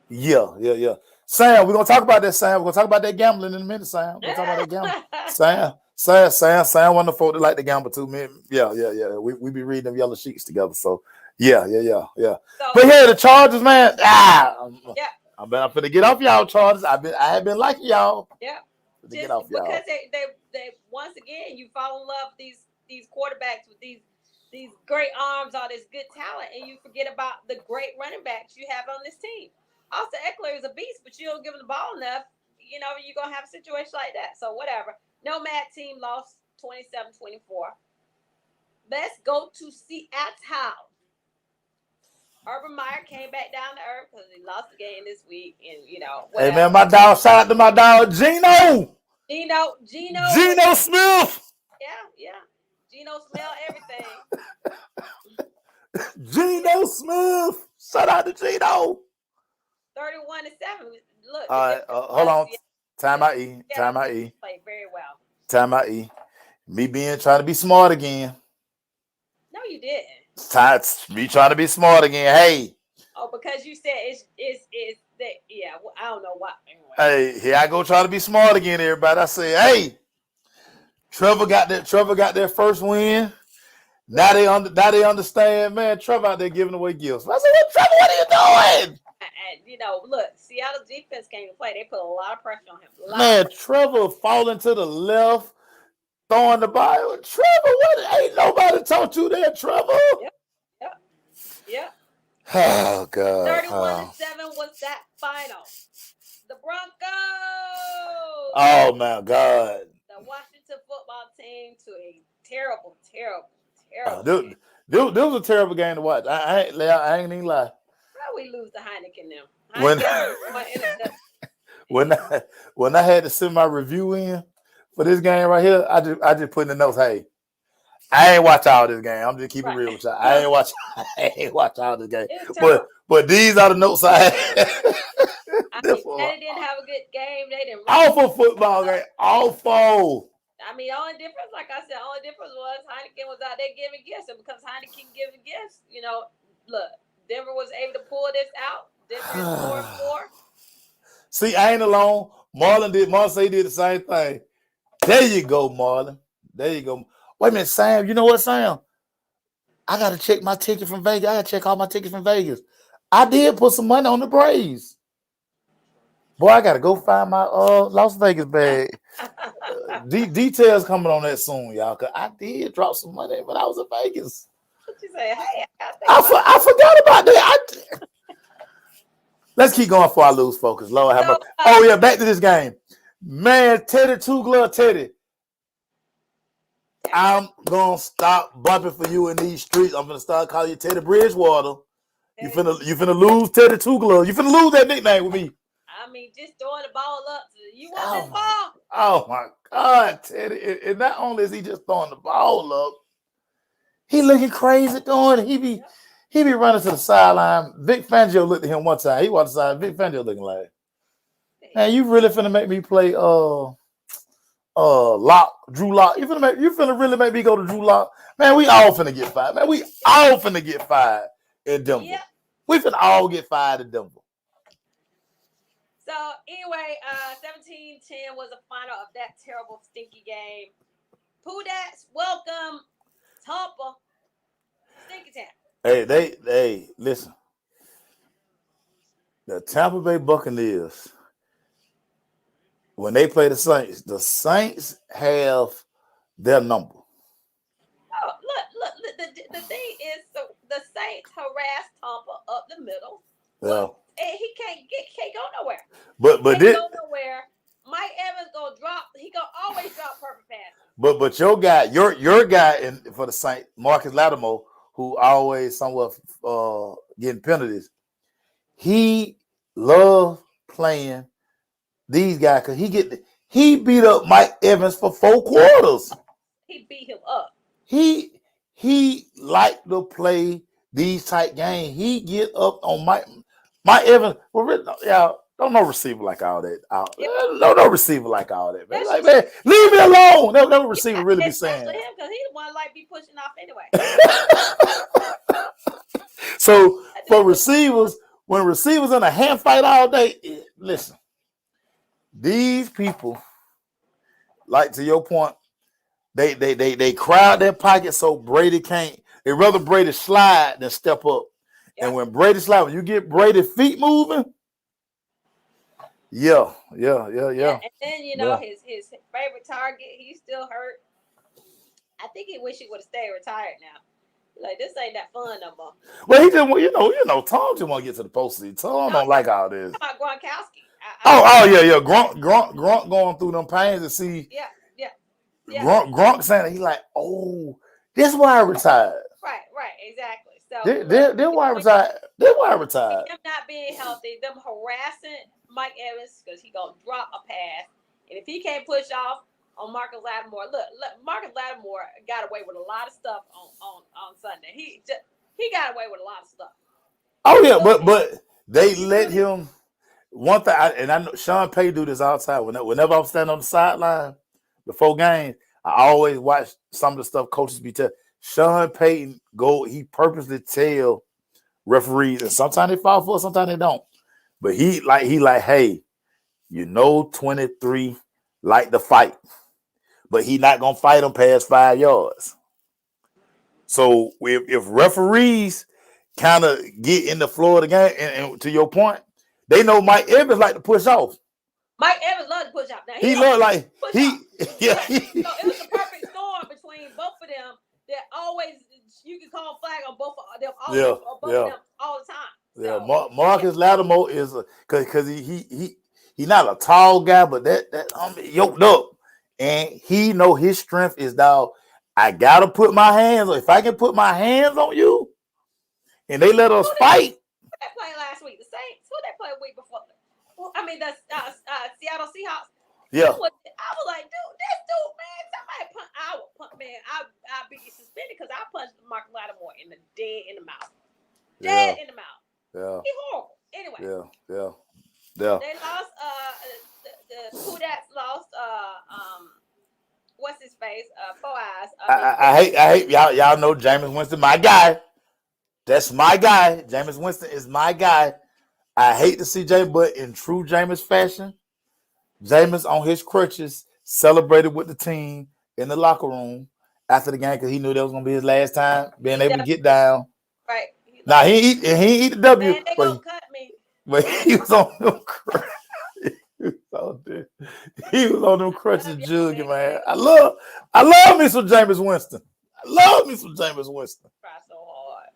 Yeah. Sam, we're gonna talk about that, Sam. We're gonna talk about that gambling in a minute, Sam. We're gonna talk about that gambling. Sam, one of the folk that like to gamble too, man. Yeah. We be reading them yellow sheets together. So yeah. So, But yeah, the Chargers, man. yeah. I'm finna get off y'all, Chargers. I have been liking y'all. Yeah. To Just get off y'all. because they once again you fall in love with these quarterbacks with these great arms, all this good talent, and you forget about the great running backs you have on this team. Austin Eckler is a beast, but you don't give him the ball enough, you're gonna have a situation like that. So whatever. Nomad team lost 27-24. Let's go to Seattle. Urban Meyer came back down to earth because he lost the game this week, and Hey whatever. man, my dog, shout out to my dog Gino Smith. Yeah. Gino smell everything. Gino Smith. Shout out to Gino. 31-7. Look, All right, hold on. Time out, E. Played very well. Time out, E. Me trying to be smart again. No, you didn't. Me trying to be smart again. Hey. Oh, because you said it's that. Yeah, well, I don't know what. Anyway. Hey, here I go trying to be smart again, everybody. I say, hey, Trevor got their first win. Now they understand, man. Trevor out there giving away gifts. I said, Trevor, what are you doing? And look, Seattle defense came to play. They put a lot of pressure on him. Man, Trevor falling to the left, throwing the ball. Trevor, what? Ain't nobody taught you that, Trevor. Yep. Oh God. 31-7 was that final. The Broncos. Oh my God. The Washington football team to a terrible. This was a terrible game to watch. I ain't even lie. How we lose to Heineken them? When I had to send my review in for this game right here, I just put in the notes, hey, I ain't watch all this game. I'm just keeping it real with y'all. I ain't watch all this game. But these are the notes I had. They didn't have a good game. They didn't. Awful football game. Awful. I mean, only difference was Heineken was out there giving gifts, and because Heineken giving gifts, look, Denver was able to pull this out. Denver scored 4. See, I ain't alone. Marlon did the same thing. There you go, Marlon. There you go. Wait a minute, Sam. You know what, Sam? I got to check my ticket from Vegas. I got to check all my tickets from Vegas. I did put some money on the Braves. Boy, I got to go find my Las Vegas bag. Details coming on that soon, y'all. Because I did drop some money when I was in Vegas. What you say? Hey, I forgot about that. Let's keep going before I lose focus. Lord have mercy. Oh, yeah, back to this game. Man, Teddy Two Glove Teddy. I'm going to stop bumping for you in these streets. I'm going to start calling you Teddy Bridgewater. You finna lose Teddy Two Glove. You finna lose that nickname with me. I mean, just throwing the ball up. You want this ball? Oh, my God, Teddy. And not only is he just throwing the ball up, he looking crazy doing it. He be running to the sideline. Vic Fangio looked at him one time. He walked aside. Vic Fangio looking like, man, you really finna make me play Drew Lock. You finna really make me go to Drew Lock. Man, we all finna get fired. Man, we all finna get fired in Denver. Yep. We finna all get fired in Denver. So anyway, 17-10 was the final of that terrible, stinky game. Pudats, welcome, Tampa, Stinky Town. Hey, listen. The Tampa Bay Buccaneers, when they play the Saints have their number. Oh, look. The thing is, so the Saints harassed Tampa up the middle. Yeah. And he can't go nowhere. But go nowhere. Mike Evans gonna drop. He gonna always drop perfect pass. But your guy for the Saints, Marcus Lattimore, who always somewhat getting penalties, he loved playing these guys because he beat up Mike Evans for 4 quarters. He beat him up. He liked to play these tight games. He get up on Mike Mike Evans, y'all don't no receiver like all that. No receiver like all that, man. Like, man, leave me alone. No receiver really be saying. Especially him, because he the one like be pushing off anyway. So for receivers, when receivers in a hand fight all day, listen, these people, like to your point, they crowd their pocket so Brady can't. They rather Brady slide than step up. Yep. And when Brady slide, when you get Brady feet moving, yeah. And then his favorite target, he's still hurt. I think he wish he would have stayed retired now. Like, this ain't that fun no more. Well, he just, Tom just want to get to the postseason. Tom don't like all this. About Gronkowski. Yeah. Gronk going through them pains to see. Yeah. Gronk saying that he like, oh, this is why I retired. Right, exactly. So then why I retired. Then why I retired. Him not being healthy, them harassing Mike Evans because he gonna drop a pass, and if he can't push off on Marcus Lattimore, look, Marcus Lattimore got away with a lot of stuff on Sunday. He got away with a lot of stuff. Oh yeah, but they let him. One thing, I know Sean Payton do this all the time. Whenever I'm standing on the sideline before games, I always watch some of the stuff coaches be telling. Sean Payton he purposely tell referees, and sometimes they fall for it, sometimes they don't. But he like, hey, 23 like the fight, but he not gonna fight them past 5 yards. So if referees kind of get in the floor of the game, and to your point, they know Mike Evans like to push off. Mike Evans loved to push off. Now he loved like he. Yeah. So it was a perfect storm between both of them. That always you can call flag on both of them. Of them all the time. So, yeah, Marcus Lattimore is because he not a tall guy, but that yoked up, and he know his strength is now. I gotta put my hands on. If I can put my hands on you, and they let us fight. Who that played last week? The Saints. Who that played week before? I mean, the Seattle Seahawks. Yeah. I was like, dude, this dude, man, somebody punch. I would punch, man. I'd be suspended because I punched Mark Lattimore in the mouth. Dead in the mouth. Yeah. He's horrible. Anyway. Yeah. They lost. The Pudats lost. What's his face? 4 Eyes. I hate y'all know Jameis Winston, my guy. That's my guy. Jameis Winston is my guy. I hate to see Jameis, but in true Jameis fashion, Jameis on his crutches celebrated with the team in the locker room after the game because he knew that was gonna be his last time being able to get down. Right. Now he eat the W. Man, they gonna cut me. But he was on them crutches. He was on them crutches jugging, man. I love me some Jameis Winston. Try so hard.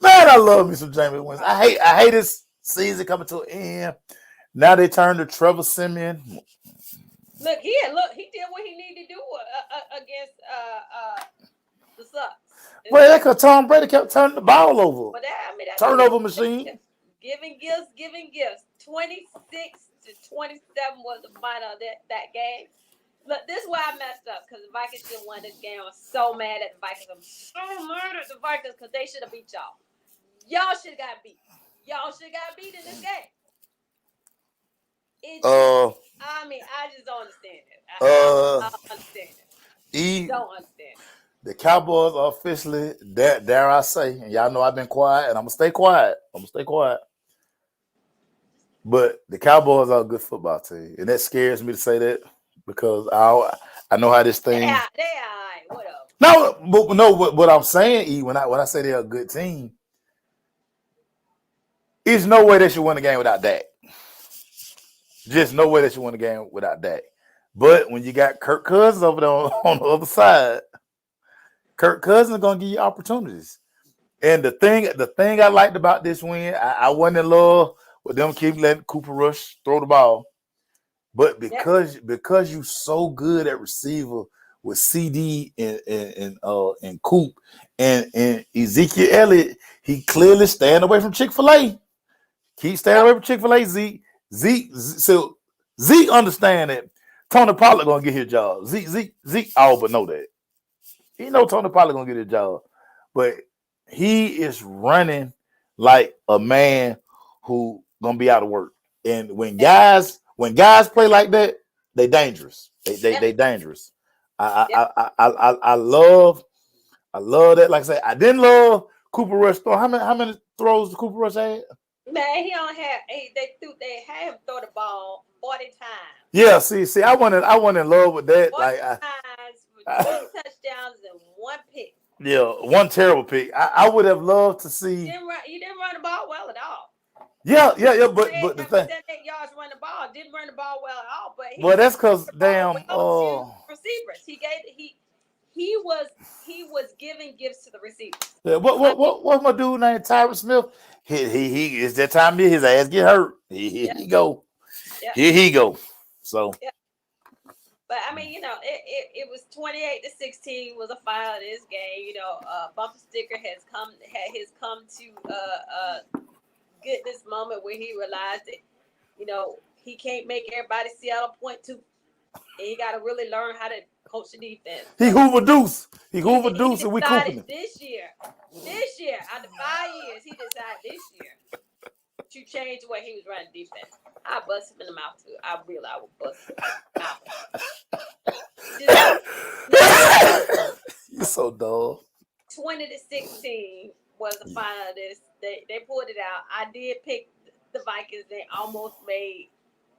Man, I love me some Jameis Winston. I hate this season coming to an end. Now they turn to Trevor Siemian. Look, he did what he needed to do against the Sucks. Well, that's because Tom Brady kept turning the ball over. But turnover machine. Giving gifts. 26-27 was the final of that game. Look, this is why I messed up because the Vikings should have won this game. I'm so mad at the Vikings. I'm so mad at the Vikings because they should have beat y'all. Y'all should have got beat. Y'all should have got beat in this game. I just don't understand it. I don't understand it. Don't understand it. The Cowboys are officially, dare I say, and y'all know I've been quiet, and I'm going to stay quiet. But the Cowboys are a good football team, and that scares me to say that because I know how this thing. They are. Whatever. No, what I'm saying, E, when I say they're a good team, there's no way they should win a game without Dak. Just no way they should win a game without Dak. But when you got Kirk Cousins over there on the other side, Kirk Cousins is gonna give you opportunities. And the thing I liked about this win, I wasn't in love with them keep letting Cooper Rush throw the ball. But because you so good at receiver with CD and Coop and Ezekiel Elliott, he clearly staying away from Chick-fil-A. Keep staying away from Chick-fil-A, Zeke. So Zeke understand that Tony Pollard gonna get his job. Zeke all but know that. He know Tony Pollard gonna get his job. But he is running like a man who gonna be out of work. And when guys play like that, they dangerous. They dangerous. I love that. Like I said, I didn't love Cooper Rush throw. How many throws did Cooper Rush had? Man, he don't have. They had him throw the ball 40 times. Yeah, see, I wasn't in love with that. 40 times for 2 touchdowns and 1 pick. Yeah, one terrible pick. I would have loved to see. You didn't run the ball well at all. Yeah. But the thing. 8 yards run the ball. Didn't run the ball well at all. But Well, that's because well damn. to receivers. He was giving gifts to the receivers. Yeah, what's my dude named Tyron Smith? He it's that time of year his ass get hurt. Here he go. Yeah. Here he go. So. Yeah. But I mean, it was 28-16 was a final of this game. Bumper Sticker has come to get this moment where he realized that, he can't make everybody Seattle point to. And he got to really learn how to coach the defense. He Hoover Deuce, and we cooping him. This year, after 5 years, he decided this year to change the way he was running defense. I bust him in the mouth too. I would bust him in the mouth. You're so dull. 20-16 was the final of this. They pulled it out. I did pick the Vikings. They almost made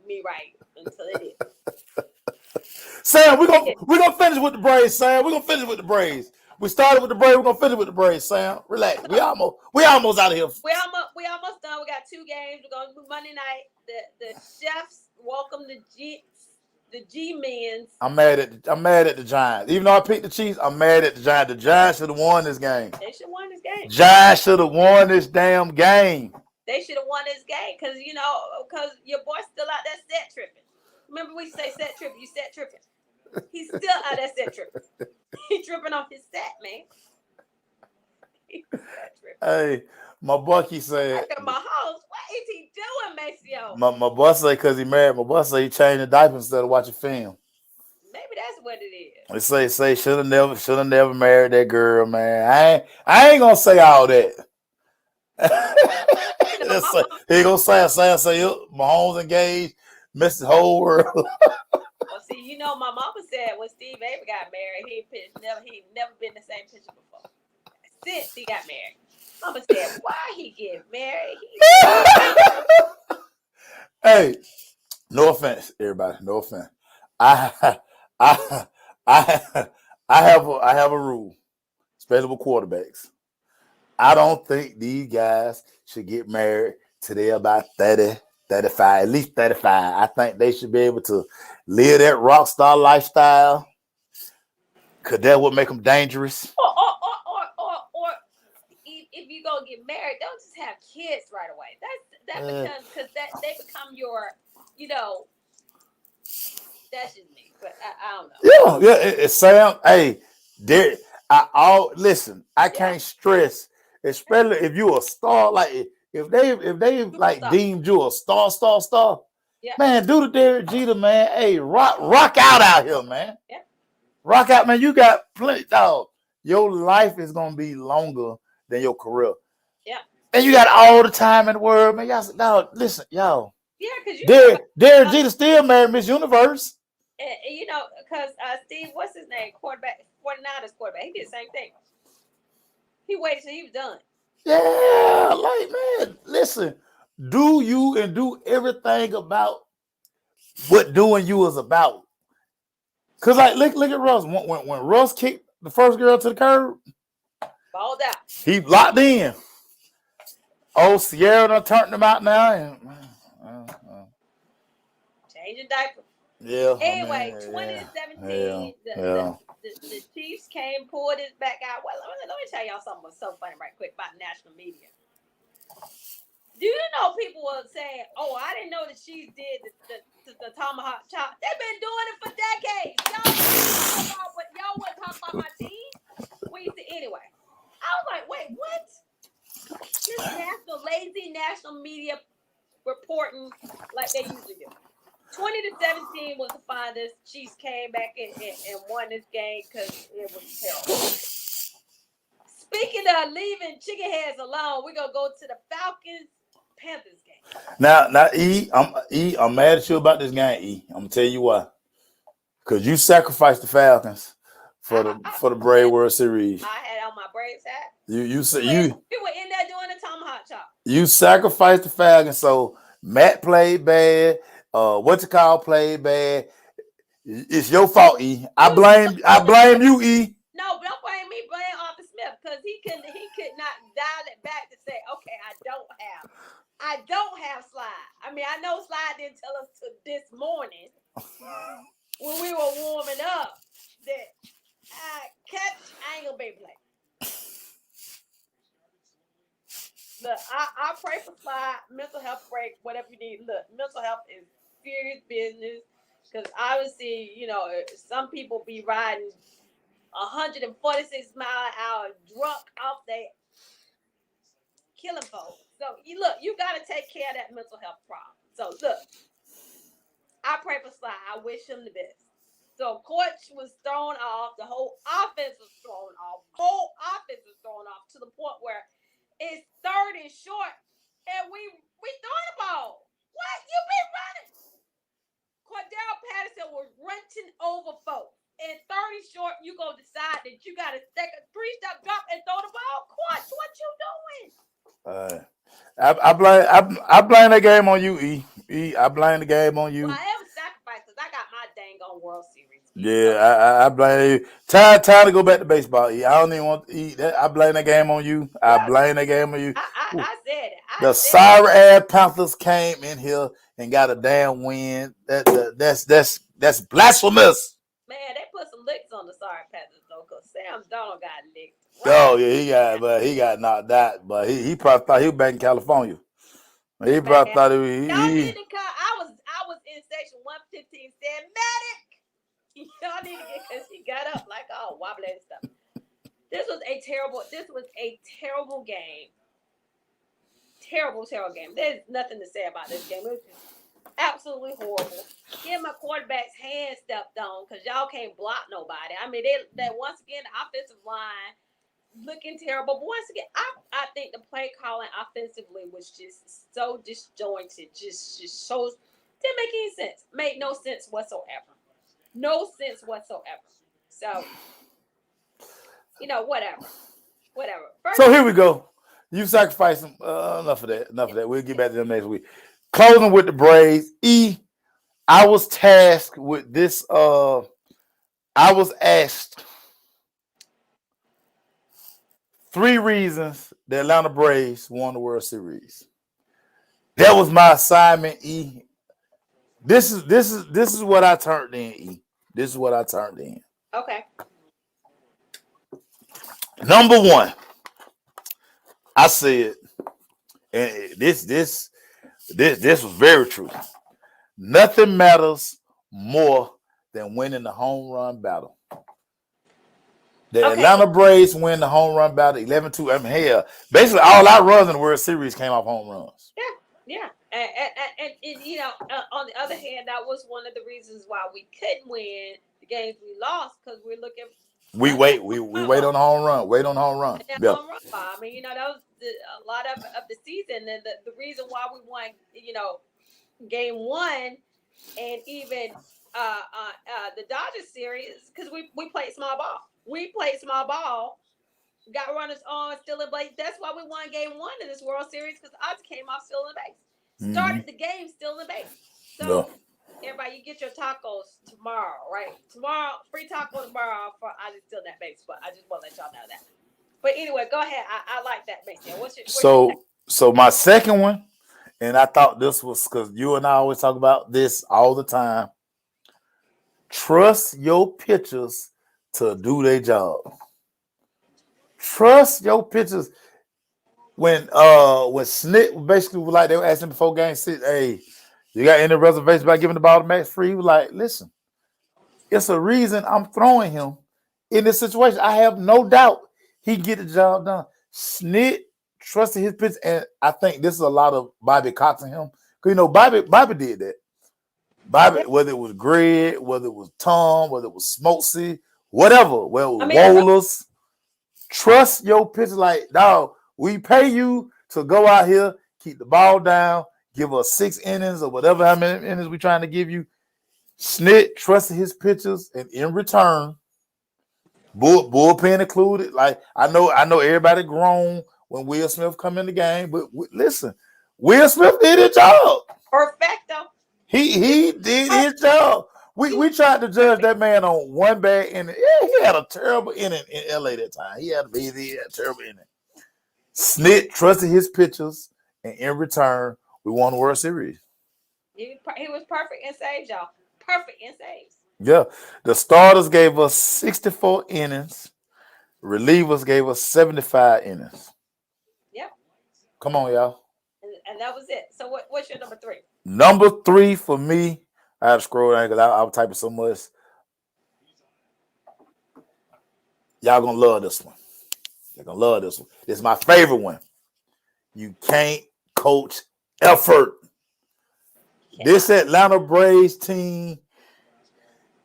me right until it did. Sam, we're gonna finish with the Braves, Sam. We're gonna finish with the Braves. We started with the Braves, we're gonna finish with the Braves, Sam. Relax. We almost out of here. We almost done. We got 2 games. We're gonna do Monday night. The Chefs welcome the G-Men's. I'm mad at the Giants. Even though I picked the Chiefs, I'm mad at the Giants. The Giants should have won this game. They should have won this game. Giants should have won this damn game. They should have won this game because your boy's still out there set tripping. Remember we say set tripping, you set tripping. He's still out there set tripping. He's tripping off his set, man. He's set tripping. Hey, my Bucky said. My house, what is he doing, Maceo? My boss say because he married. My boss say he changed the diaper instead of watching film. Maybe that's what it is. They say should have never married that girl, man. I ain't gonna say all that. He gonna say Mahomes engaged, missed the whole world. Well, see, my mama said when Steve Avery got married, he never been the same picture before. Since he got married, mama said, "Why he get married?" Hey, no offense, everybody. No offense. I have a rule, especially with quarterbacks. I don't think these guys should get married till they're about 30, 35, at least 35. I think they should be able to live that rock star lifestyle, because that would make them dangerous. Or if you go get married, don't just have kids right away. Because they become your, that's just me. But I don't know. Yeah. It's Sam. Hey, listen. I can't stress, especially if you a star. Like if they like deemed you a star. Yeah. Man, do the Derek Jeter, man. Hey, rock out here, man. Yeah. Rock out, man. You got plenty, dog. Your life is gonna be longer than your career. Yeah. And you got all the time in the world, man. Y'all, dog, listen, y'all. Yeah, because Derek Jeter still married Miss Universe. Because Steve, what's his name? 49ers quarterback. He did the same thing. He waited till he was done. Yeah, like, man, listen. Do you and do everything about what doing you is about. Cause like look at Russ. When Russ kicked the first girl to the curb, balled out. He locked in. Oh, Sierra done turned him out now. And, changing diaper. Yeah. Anyway, 20-17, the Chiefs pulled it back out. Well, let me tell y'all something was so funny right quick about national media. Do you know people were saying, "Oh, I didn't know the Chiefs did the tomahawk chop"? They've been doing it for decades. Y'all want to talk about my team? Anyway, I was like, wait, what? This lazy national media reporting like they usually do. 20-17 was the finals. Chiefs came back and won this game because it was terrible. Speaking of leaving chicken heads alone, we're going to go to the Falcons-Panthers game. Now, I'm mad at you about this game, E. I'm gonna tell you why. Because you sacrificed the Falcons for the Brave World Series. I had on my Braves hat. You said We were in there doing the tomahawk chop. you sacrificed the Falcons, so Matt played bad. What you call played bad? It's your fault, E. I blame you, E. No, don't blame me. Blame Arthur Smith because he could not dial it back to say, okay, I don't have Slide. I mean, I know Slide didn't tell us to this morning when we were warming up that I ain't gonna be playing. Look, I pray for Slide, mental health break, whatever you need. Look, mental health is serious business because obviously, some people be riding 146 mile an hour drunk off their killing folks. So you got to take care of that mental health problem. So look, I pray for Sly. I wish him the best. So Coach was thrown off. The whole offense was thrown off. To the point where it's 3rd and short, and we throwing the ball. What you been running? Cordell Patterson was running over folks. And 30 short, you gonna decide that you gotta take a 3-step drop and throw the ball. Coach, what you doing? I blame that game on you, E. I blame the game on you. Well, I am sacrificed because I got my dang on World Series. Yeah, I blame you. Time to go back to baseball, E. I don't even want to eat that. I blame that game on you. I blame that game on you. I said it. The sorry ass Panthers came in here and got a damn win. That's blasphemous. Man, they put some licks on the sorry Panthers though, because Sam Donald got licked. Right? Oh yeah, he got knocked out. But he probably thought he was back in California. He probably thought y'all need to come. I was in section 115 saying medic. Y'all need to get because he got up like all wobbly and stuff. This was a terrible game. Terrible game. There's nothing to say about this game. It was just absolutely horrible. Get my quarterback's hand stepped on because y'all can't block nobody. I mean, they once again the offensive line looking terrible. But once again, I think the play calling offensively was just so disjointed. Just shows didn't make any sense. Made no sense whatsoever. No sense whatsoever. So, whatever. So here we go. You sacrificed them. Enough of that. We'll get back to them next week. Closing with the Braves. E, I was tasked with this. I was asked 3 reasons the Atlanta Braves won the World Series. That was my assignment, E. This is what I turned in, E. This is what I turned in. Okay. Number 1, I said, and this was very true. Nothing matters more than winning the home run battle. The Atlanta Braves win the home run battle 11-2. I mean, hell, basically all our runs in the World Series came off home runs. Yeah. And on the other hand, that was one of the reasons why we couldn't win the games we lost because we're looking. We wait on the home run. Wait on the home run. Yeah. Home run. I mean, that was a lot of the season, and the reason why we won, game 1, and even the Dodgers series because we played small ball. We played small ball. Got runners on, still in base. That's why we won game 1 of this World Series because odds came off still in the base. Started the game still in the base. So everybody, you get your tacos tomorrow, right? Tomorrow, free taco tomorrow for I just still that base, but I just want to let y'all know that. But anyway, go ahead. I like that base. So my second one, and I thought this was because you and I always talk about this all the time. Trust your pitchers to do their job. Trust your pitchers. When Snit basically was like, they were asking before game 6, hey, you got any reservations about giving the ball to Max Fried? He was like, listen, it's a reason I'm throwing him in this situation. I have no doubt he get the job done. Snit trusted his pitch, and I think this is a lot of Bobby Cox in him. Because Bobby did that. Bobby, whether it was Greg, whether it was Tom, whether it was Smokesy, whatever, Wohlers, trust your pitch like, dog, we pay you to go out here, keep the ball down, give us 6 innings or whatever how many innings we trying to give you. Snit trusted his pitchers, and in return, bullpen included. Like I know everybody grown when Will Smith come in the game, but listen, Will Smith did his job. Perfecto. He did his job. We tried to judge that man on one bad inning. Yeah, he had a terrible inning in LA that time. He had a terrible inning. Snit trusted his pitchers, and in return, we won the World Series. He was perfect in saves, y'all. Perfect in saves. Yeah, the starters gave us 64 innings. Relievers gave us 75 innings. Yep. Come on, y'all. And that was it. So what's your number 3? Number 3 for me, I have to scroll down because I was typing so much. Y'all gonna love this one. You're gonna love this one. This is my favorite one. You can't coach effort. This Atlanta Braves team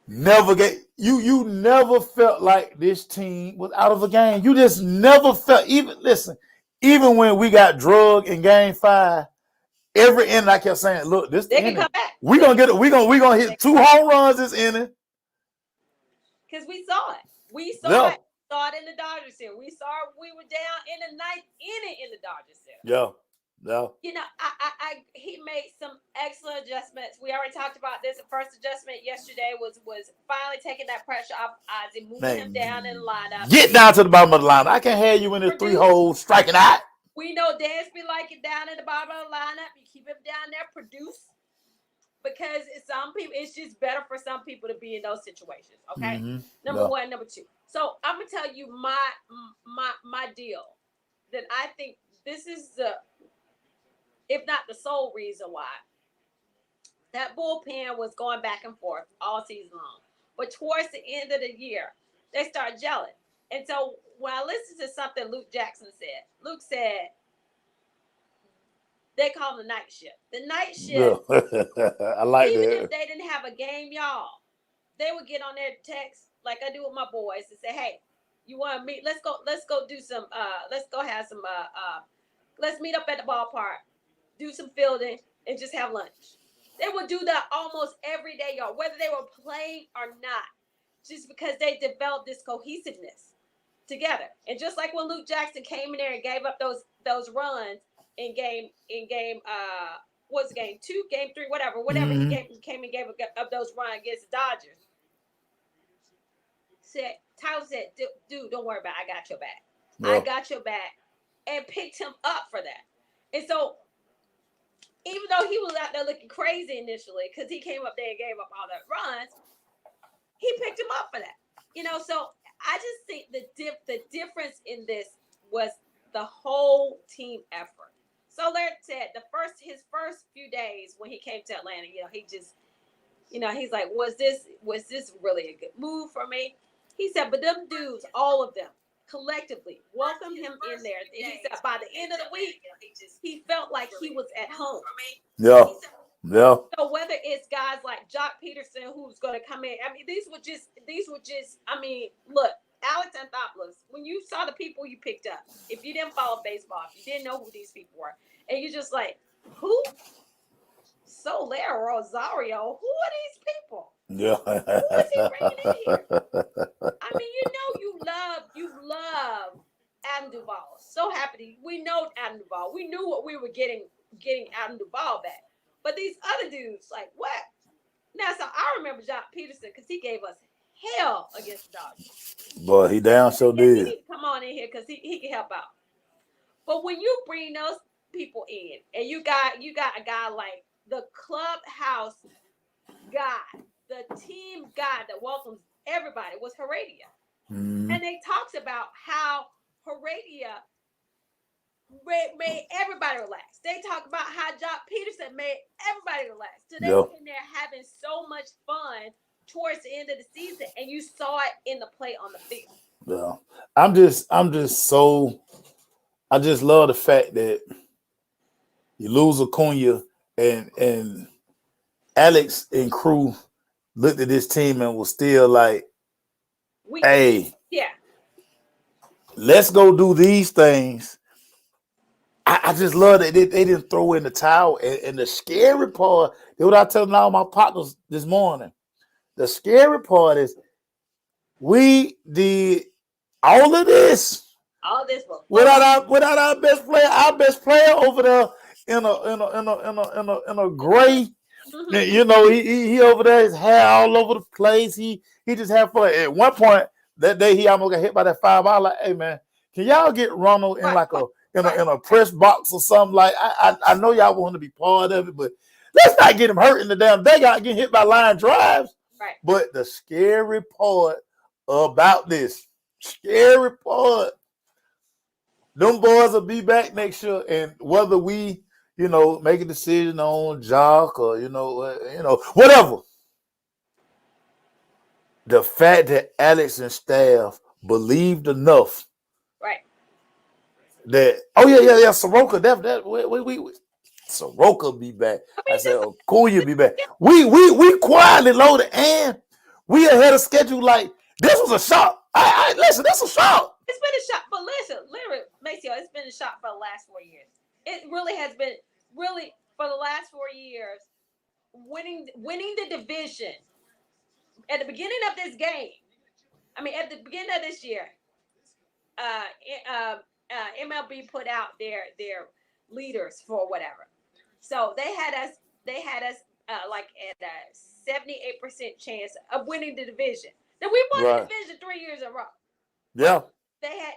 never you never felt like this team was out of a game. You just never felt even when we got drugged in game 5, every inning I kept saying, look, this They the can inning. come back. We gonna hit 2 home runs this inning. Because we saw it. We saw Yeah. it. Saw it in the Dodgers series. We saw we were down in the 9th inning in the Dodgers series. Yeah. You know, he made some excellent adjustments. We already talked about this. The first adjustment yesterday was finally taking that pressure off Ozzy, moving him down in the lineup. Get down to the bottom of the lineup. I can't have you in the 3 holes striking out. We know Dansby like it down in the bottom of the lineup. You keep him down there, produce. Because some people, it's just better for some people to be in those situations. Okay, number 1, number 2. So I'm gonna tell you my deal that I think this is the, if not the sole reason why that bullpen was going back and forth all season long. But towards the end of the year, they start gelling. And so when I listened to something Luke Jackson said, Luke said they call them the night shift. The night shift. I like even that. if they didn't have a game, y'all, they would get on their text like I do with my boys and say, "Hey, you want to meet? Let's go do some. Let's go have some. Let's meet up at the ballpark, do some fielding, and just have lunch." They would do that almost every day, y'all, whether they were playing or not, just because they developed this cohesiveness together. And just like when Luke Jackson came in there and gave up those runs in game what's game 2, game 3, whatever he came and gave up those runs against the Dodgers. Tyler said, "Dude, don't worry about it. I got your back. I got your back," and picked him up for that. And so, even though he was out there looking crazy initially because he came up there and gave up all that runs, he picked him up for that. You know, so I just think the difference in this was the whole team effort. So Larry said his first few days when he came to Atlanta, he just, he's like, was this really a good move for me? He said, but them dudes, all of them, collectively welcomed him in there. And he said by the end of the week, he felt like he was at home. Yeah. So whether it's guys like Jock Peterson who's going to come in, I mean, these were just, look, Alex Anthopoulos, when you saw the people you picked up, if you didn't follow baseball, if you didn't know who these people were, and you're just like, who? Soler Rosario? Who are these people? Yeah. Who is he bringing in here? I mean, you love Adam Duvall. So happy. We know Adam Duvall. We knew what we were getting Adam Duvall back. But these other dudes, like, what? Now, so I remember Jock Peterson because he gave us hell against the Dodgers. Boy, he down so did. He need to come on in here because he can help out. But when you bring those people in, and you got a guy like the clubhouse guy, the team guy that welcomes everybody was Heredia. And they talked about how Heredia made everybody relax. They talk about how Jock Peterson made everybody relax. So they were in there having so much fun towards the end of the season, and you saw it in the play on the field. Yeah, I just love the fact that you lose Acuna and Alex and crew looked at this team and was still like, hey, yeah, let's go do these things I just love that they didn't throw in the towel. And the scary part, that's what I telling all my partners this morning. The scary part is we did all of this All this for fun. without our best player over there in a gray. Mm-hmm. He over there, his hair all over the place. He just had fun. At one point that day, he almost got hit by that 5. Like, hey man, can y'all get Ronald in Right, like right, a in a right, in a right. press box or something? Like, I know y'all want to be part of it, but let's not get him hurt in the damn. They got getting hit by line drives. Right. But the scary part about this, scary part, them boys will be back next year, and whether we, make a decision on Jock or whatever, the fact that Alex and staff believed enough Right. that yeah, Soroka, that we Soroka be back. I I mean, said, just oh, Kuya be back. We quietly loaded, and we ahead of schedule. Like, this was a shock. I listen, that's a shock. it's been a shock. But listen, literally, Maceo, it's been a shock for the last 4 years. It really has been really for the last 4 years. Winning the division at the beginning of this game. I mean, at the beginning of this year, uh, MLB put out their leaders for whatever. So they had us like at a 78% chance of winning the division. Then we won the Right. division 3 years in a row. Yeah. They had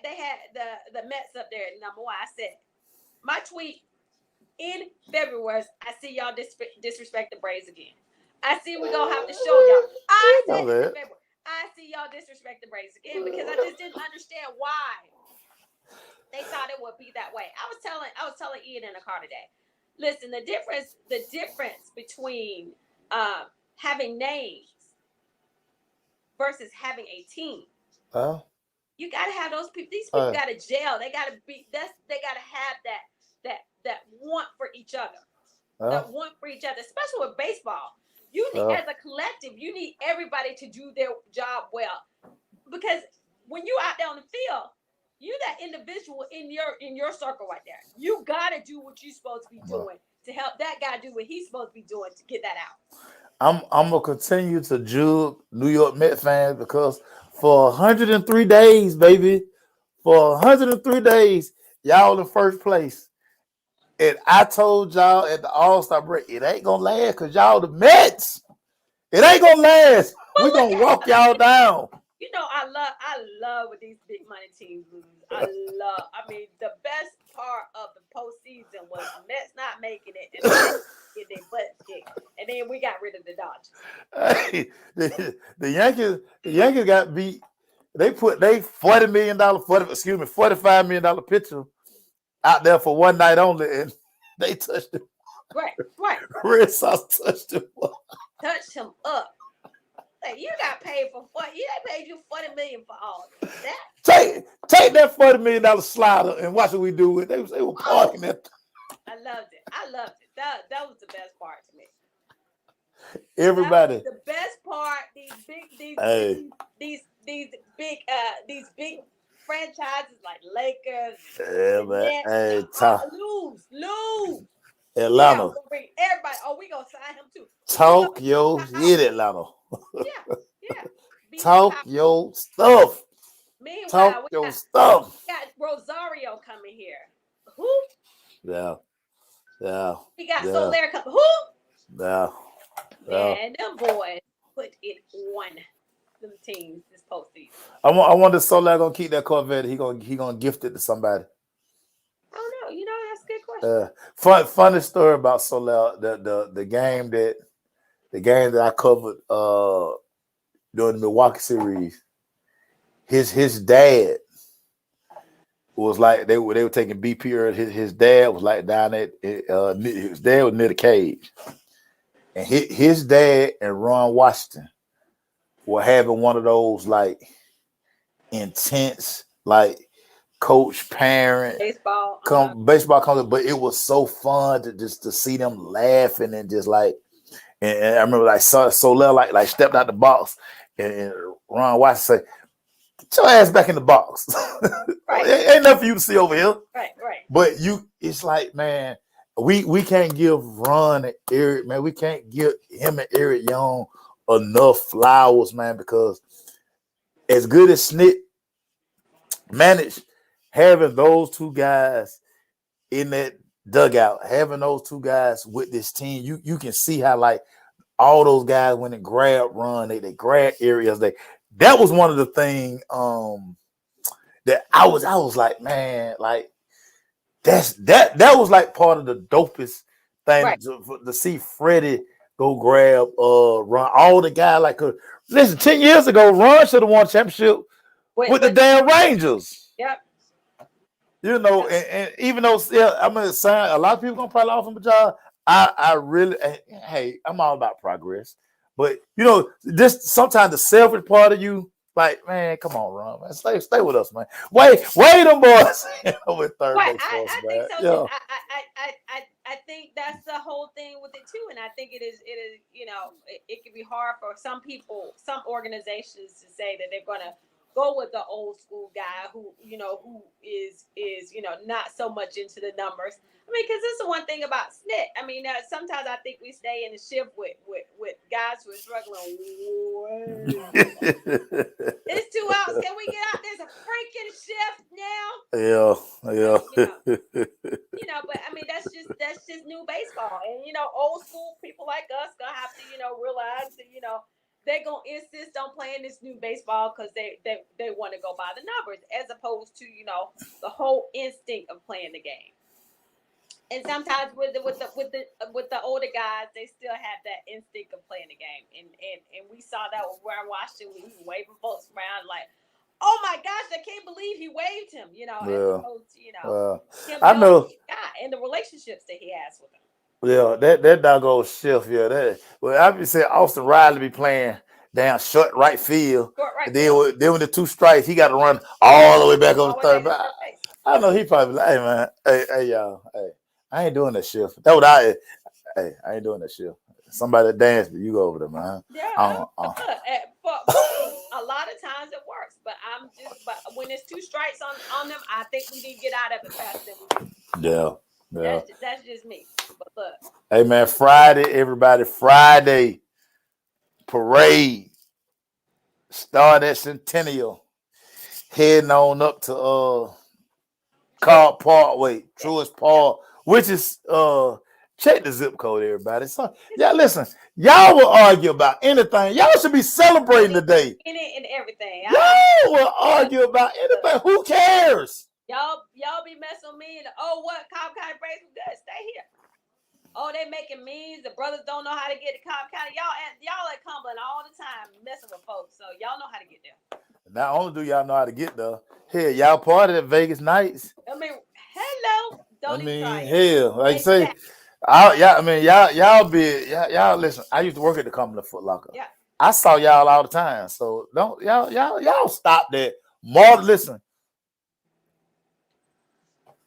the Mets up there at number one. I said my tweet in February. I see y'all disrespect the Braves again. I see we gonna have to show y'all. I You know said this in that. February. I see y'all disrespect the Braves again because I just didn't understand why they thought it would be that way. I was telling Ian in the car today. Listen, the difference between having names versus having a team. Uh, You got to have those people. These people got to gel. They got to be. They got to have that want for each other. That want for each other, especially with baseball. You need, as a collective, you need everybody to do their job well. Because when you out there on the field, you that individual in your circle right there. You gotta do what you're supposed to be doing to help that guy do what he's supposed to be doing to get that out. I'm gonna continue to jug New York Met fans because for 103 days, baby, for 103 days, y'all in first place. And I told y'all at the All-Star break, it ain't gonna last because y'all the Mets. It ain't gonna last. But We look gonna at walk y'all down. I love when these big money teams lose. I mean, the best part of the postseason was the Mets not making it and the Yankees get their butt kicked. And then we got rid of the Dodgers. Hey, the Yankees got beat. They put they $40 million, $45 million pitcher out there for one night only, and they touched him. Right. Red Sox touched him. Touched him up. Like, you got paid for what? They paid you $40 million for all that. Take that $40 million slider and watch what we do with it. They were parking that. I loved it. That was the best part to me. Everybody. The best part. These big franchises like Lakers. Yeah, man. Hey, Lose. Atlanta. Bring everybody. Oh, we gonna sign him too. Talk your shit, Atlanta. Yeah. Talk your stuff. Meanwhile, Talk your stuff. We got Rosario coming here. Who? Yeah. We got Soler coming. Who? Yeah. Man, them boys put it on them teams this postseason. I wonder if Soler gonna keep that Corvette. He gonna gift it to somebody. I don't know. That's a good question. Funny story about Soler. The game that I covered during the Milwaukee series. His dad was like they were taking BP early. His dad was like down at his dad was near the cage, and his dad and Ron Washington were having one of those like intense like coach parent baseball comes, but it was so fun to see them laughing and just like, and I remember like Soler like stepped out the box and Ron Washington said, "Get your ass back in the box." Right. Ain't nothing for you to see over here. Right. But it's like, man, we can't give Ron and Eric, man. We can't give him and Eric Young enough flowers, man, because as good as Snit managed having those two guys in that dugout, having those two guys with this team, you can see how like all those guys when they grab Run, they grab areas. That was one of the things that I was like, man, like that was like part of the dopest thing Right. to see Freddie go grab Ron. All the guys like listen, 10 years ago, Ron should have won a championship with the With damn Rangers. yep. You know, Yep. and even though I'm gonna sign a lot of people gonna probably offer him a job. I really hey, I'm all about progress. But you know, this sometimes the selfish part of you, like, man, come on, Ron, man. Stay with us, man. Wait them boys with third Right, base for us, I think man. so too. Yeah. I think that's the whole thing with it too, and I think it is it can be hard for some people, some organizations to say that they're gonna go with the old school guy who is not so much into the numbers. I mean, because this is one thing about Snit. I mean, sometimes I think we stay in the ship with guys who are struggling way. It's 2 hours. Can we get out? There's a freaking shift now. Yeah, Uh, yeah. you know, but I mean that's just new baseball, and old school people like us gonna have to realize that they're gonna insist on playing this new baseball because they want to go by the numbers as opposed to the whole instinct of playing the game. And sometimes with the older guys, they still have that instinct of playing the game, and we saw that with Ron Washington. We were waving folks around like, oh my gosh, I can't believe he waved him, as Yeah. opposed to him I knowing know. the guy and the relationships that he has with him. Yeah, that doggone shift, yeah. Well, I be saying Austin Riley be playing down short right field, Short right and field, then with the two strikes, he got to run all the way back over all to the way third. back to But third base. I know he probably like, hey man, hey y'all, hey, I ain't doing that shift. That what I ain't doing that shift. Somebody that dance, but you go over there, man. Yeah, look, for a lot of times it works, but when it's two strikes on them, I think we need to get out of it faster than we do. Yeah, yeah. That's just me. But look, Hey man, Friday, everybody, Friday parade start at Centennial, heading on up to true. Carl Parkway, Yeah, Truist yeah. Park, which is check the zip code, everybody. So yeah, listen, y'all will argue about anything. Y'all should be celebrating today. And everything. Y'all will Look, argue about look, anything. Who cares? y'all be messing with me and what Cobb County Braves was good. Stay here. Oh, they making memes. The brothers don't know how to get to Cobb County. Y'all at Cumberland all the time messing with folks, so y'all know how to get there. Not only do y'all know how to get there, hell, y'all party at Vegas nights. I mean, hello. I Don't even try mean, it. hell, like you say, Exactly. yeah, I mean, y'all listen. I used to work at the Cumberland Foot Locker. Yeah. I saw y'all all the time. So don't y'all stop that. More listen.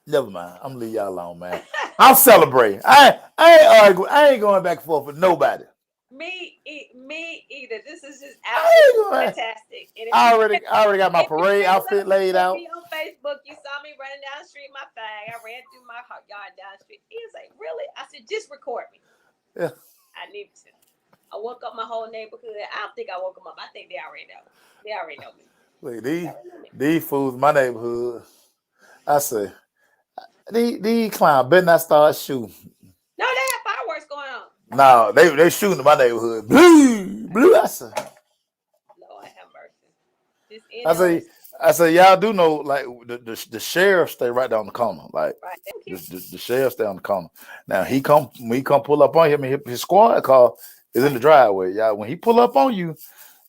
Never mind. I'm gonna leave y'all alone, man. I'm celebrating. I ain't arguing. I ain't going back and forth with nobody. Me either. This is just I absolutely ain't going. fantastic. And I already got my if you parade follow outfit laid out. me on Facebook, you saw me running down the street, my fag. I ran through my yard down the street. He was like, "Really?" I said, "Just record me." Yeah. I need to. I woke up my whole neighborhood. I don't think I woke them up. I think they already know. They already know me. Look, They already know me. these fools in my neighborhood. I say, these clowns better not start shooting. No, they have fireworks going on. No, they shooting in my neighborhood. Blue, blue. Lord have mercy. This I NL say, is I say, y'all do know like the sheriff stay right down the corner. Like right. They don't care. the sheriff stay on the corner. Now when he come pull up on him, and his squad car is in the driveway. Y'all, when he pull up on you,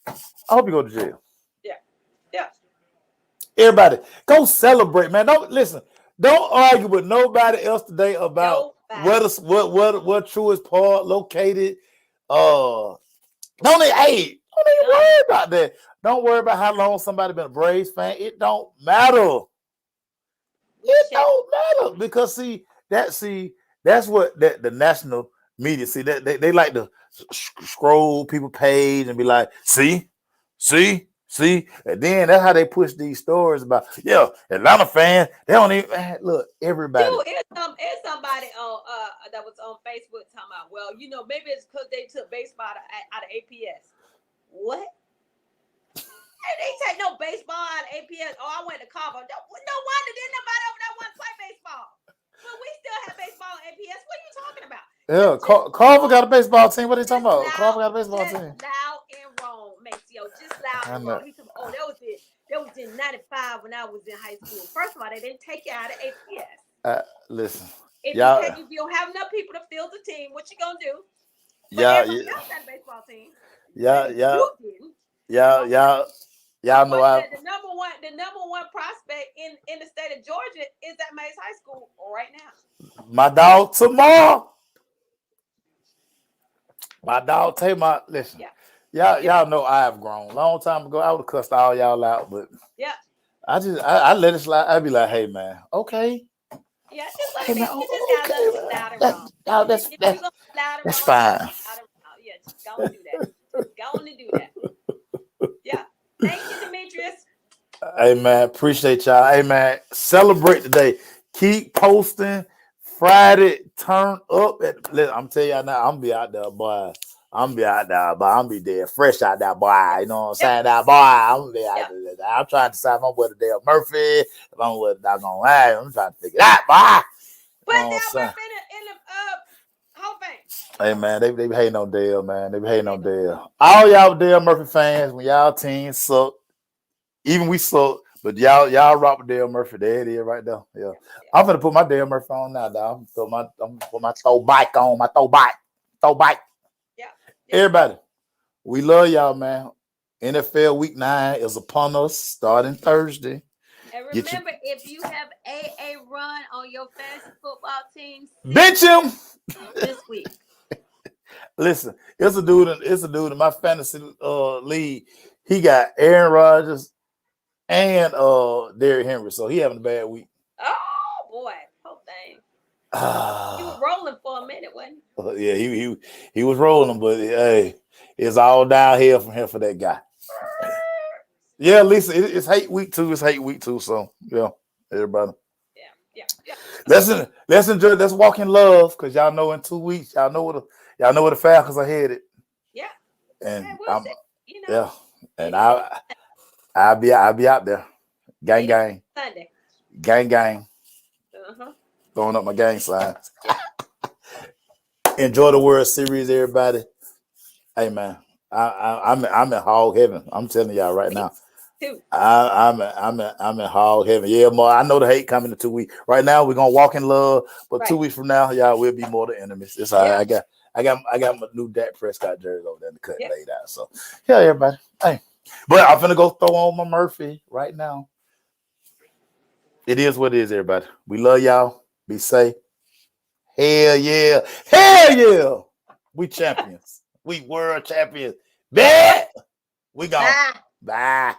I hope you go to jail. Yeah. Yeah. Everybody, go celebrate, man. Don't listen. Don't argue with nobody else today about Nobody. what Truist Park located. Don't even None. worry about that. Don't worry about how long somebody been a Braves fan. It don't matter. We It check. don't matter because that's what the national media see that they like to scroll people page and be like, see. See, and then that's how they push these stories about, yeah, Atlanta fans, they don't even look, everybody. Dude, it's somebody on that was on Facebook talking about, well, maybe it's because they took baseball out of APS. What? They take no baseball out of APS. Oh, I went to Carver. No wonder didn't nobody over there want to play baseball. But we still have baseball in APS. What are you talking about? Yeah, Just Carver got a baseball team. What are they talking just about? Carver loud, got a baseball just team. loud and wrong, Maceo. Just loud I and know. wrong. He said, "Oh, that was in '95 when I was in high school." First of all, they didn't take you out of APS. Listen, If you y'all, take, if you don't have enough people to field the team, what you gonna do? But y'all, everybody else had a baseball team. y'all, Maybe y'all, you didn't. y'all, Okay. y'all, But y'all know I. the number one prospect in the state of Georgia is at Mays High School right now. My dog tomorrow. My dog Tamar. Listen, Yeah, yeah, y'all know I have grown. Long time ago, I would have cussed all y'all out, but yeah, I let it slide. I'd be like, hey man, okay, yeah. Just let hey it be. man, You just gotta let okay, it be man. loud and wrong. Y'all, If you're gonna be loud and that's wrong, just fine. be loud and wrong. Yeah, just go and do that. Just go and do that. Yeah. Thank you, Demetrius. Hey man, appreciate y'all. Hey man, celebrate today. Keep posting. Friday, turn up. I'm telling y'all now, I'm gonna be out there, boy. I'm gonna be out there, but I'm gonna be there, fresh out there, boy. Yep, You know what I'm yep, saying? That boy, I'm gonna be out yep. there. I'm trying to decide if I'm with Dale Murphy, if I'm with Doggone Ray. I'm trying to figure that, boy. Put You know what I'm down saying? Murphy in the Hall of Fame. Hey man, they be hating on Dale, man. They be hating Hey, on Dale. All y'all Dale Murphy fans, when y'all team suck. Even we suck, but y'all rock with Dale Murphy. There it is right there. Yeah. yeah, yeah, I'm gonna put my Dale Murphy on now, dog. I'm gonna put my throw bike on, my throw bike. Throw bike. yeah, yeah. Everybody, we love y'all, man. NFL week 9 is upon us starting Thursday. And Get your remember, if you have a run on your fantasy football team, seize bench him. this week. Listen, it's a dude in my fantasy league. He got Aaron Rodgers and Derrick Henry. So he having a bad week. Oh boy, whole thing. He was Ah. rolling for a minute, wasn't Yeah, he was rolling, but hey, it's all downhill from here for that guy. Yeah, Lisa, it's hate week 2. It's hate week 2. So yeah, everybody, he? Yeah, yeah, yeah. let's enjoy. Let's walk in love, because y'all know in 2 weeks, y'all know where the Falcons are headed, Yeah. and And we'll I'm see. yeah, and Anything I'll be out there, gang anything gang Sunday. gang gang, Uh-huh. throwing up my gang signs. Enjoy the World Series, everybody. Hey man, I'm in hog heaven. I'm telling y'all right Me now. too. I'm in hog heaven. Yeah, more. I know the hate coming in 2 weeks. Right now, we're gonna walk in love, but two Right. weeks from now, y'all will be more the enemies. It's all right. Yeah. I got my new Dak Prescott jersey over there in the cut Yeah. laid out. So yeah, everybody. Hey, but I'm gonna go throw on my Murphy right now. It is what it is, everybody. We love y'all. Be safe. Hell yeah. Hell yeah. We champions. We world champions. All right. Bet. We gone. Bye. Bye.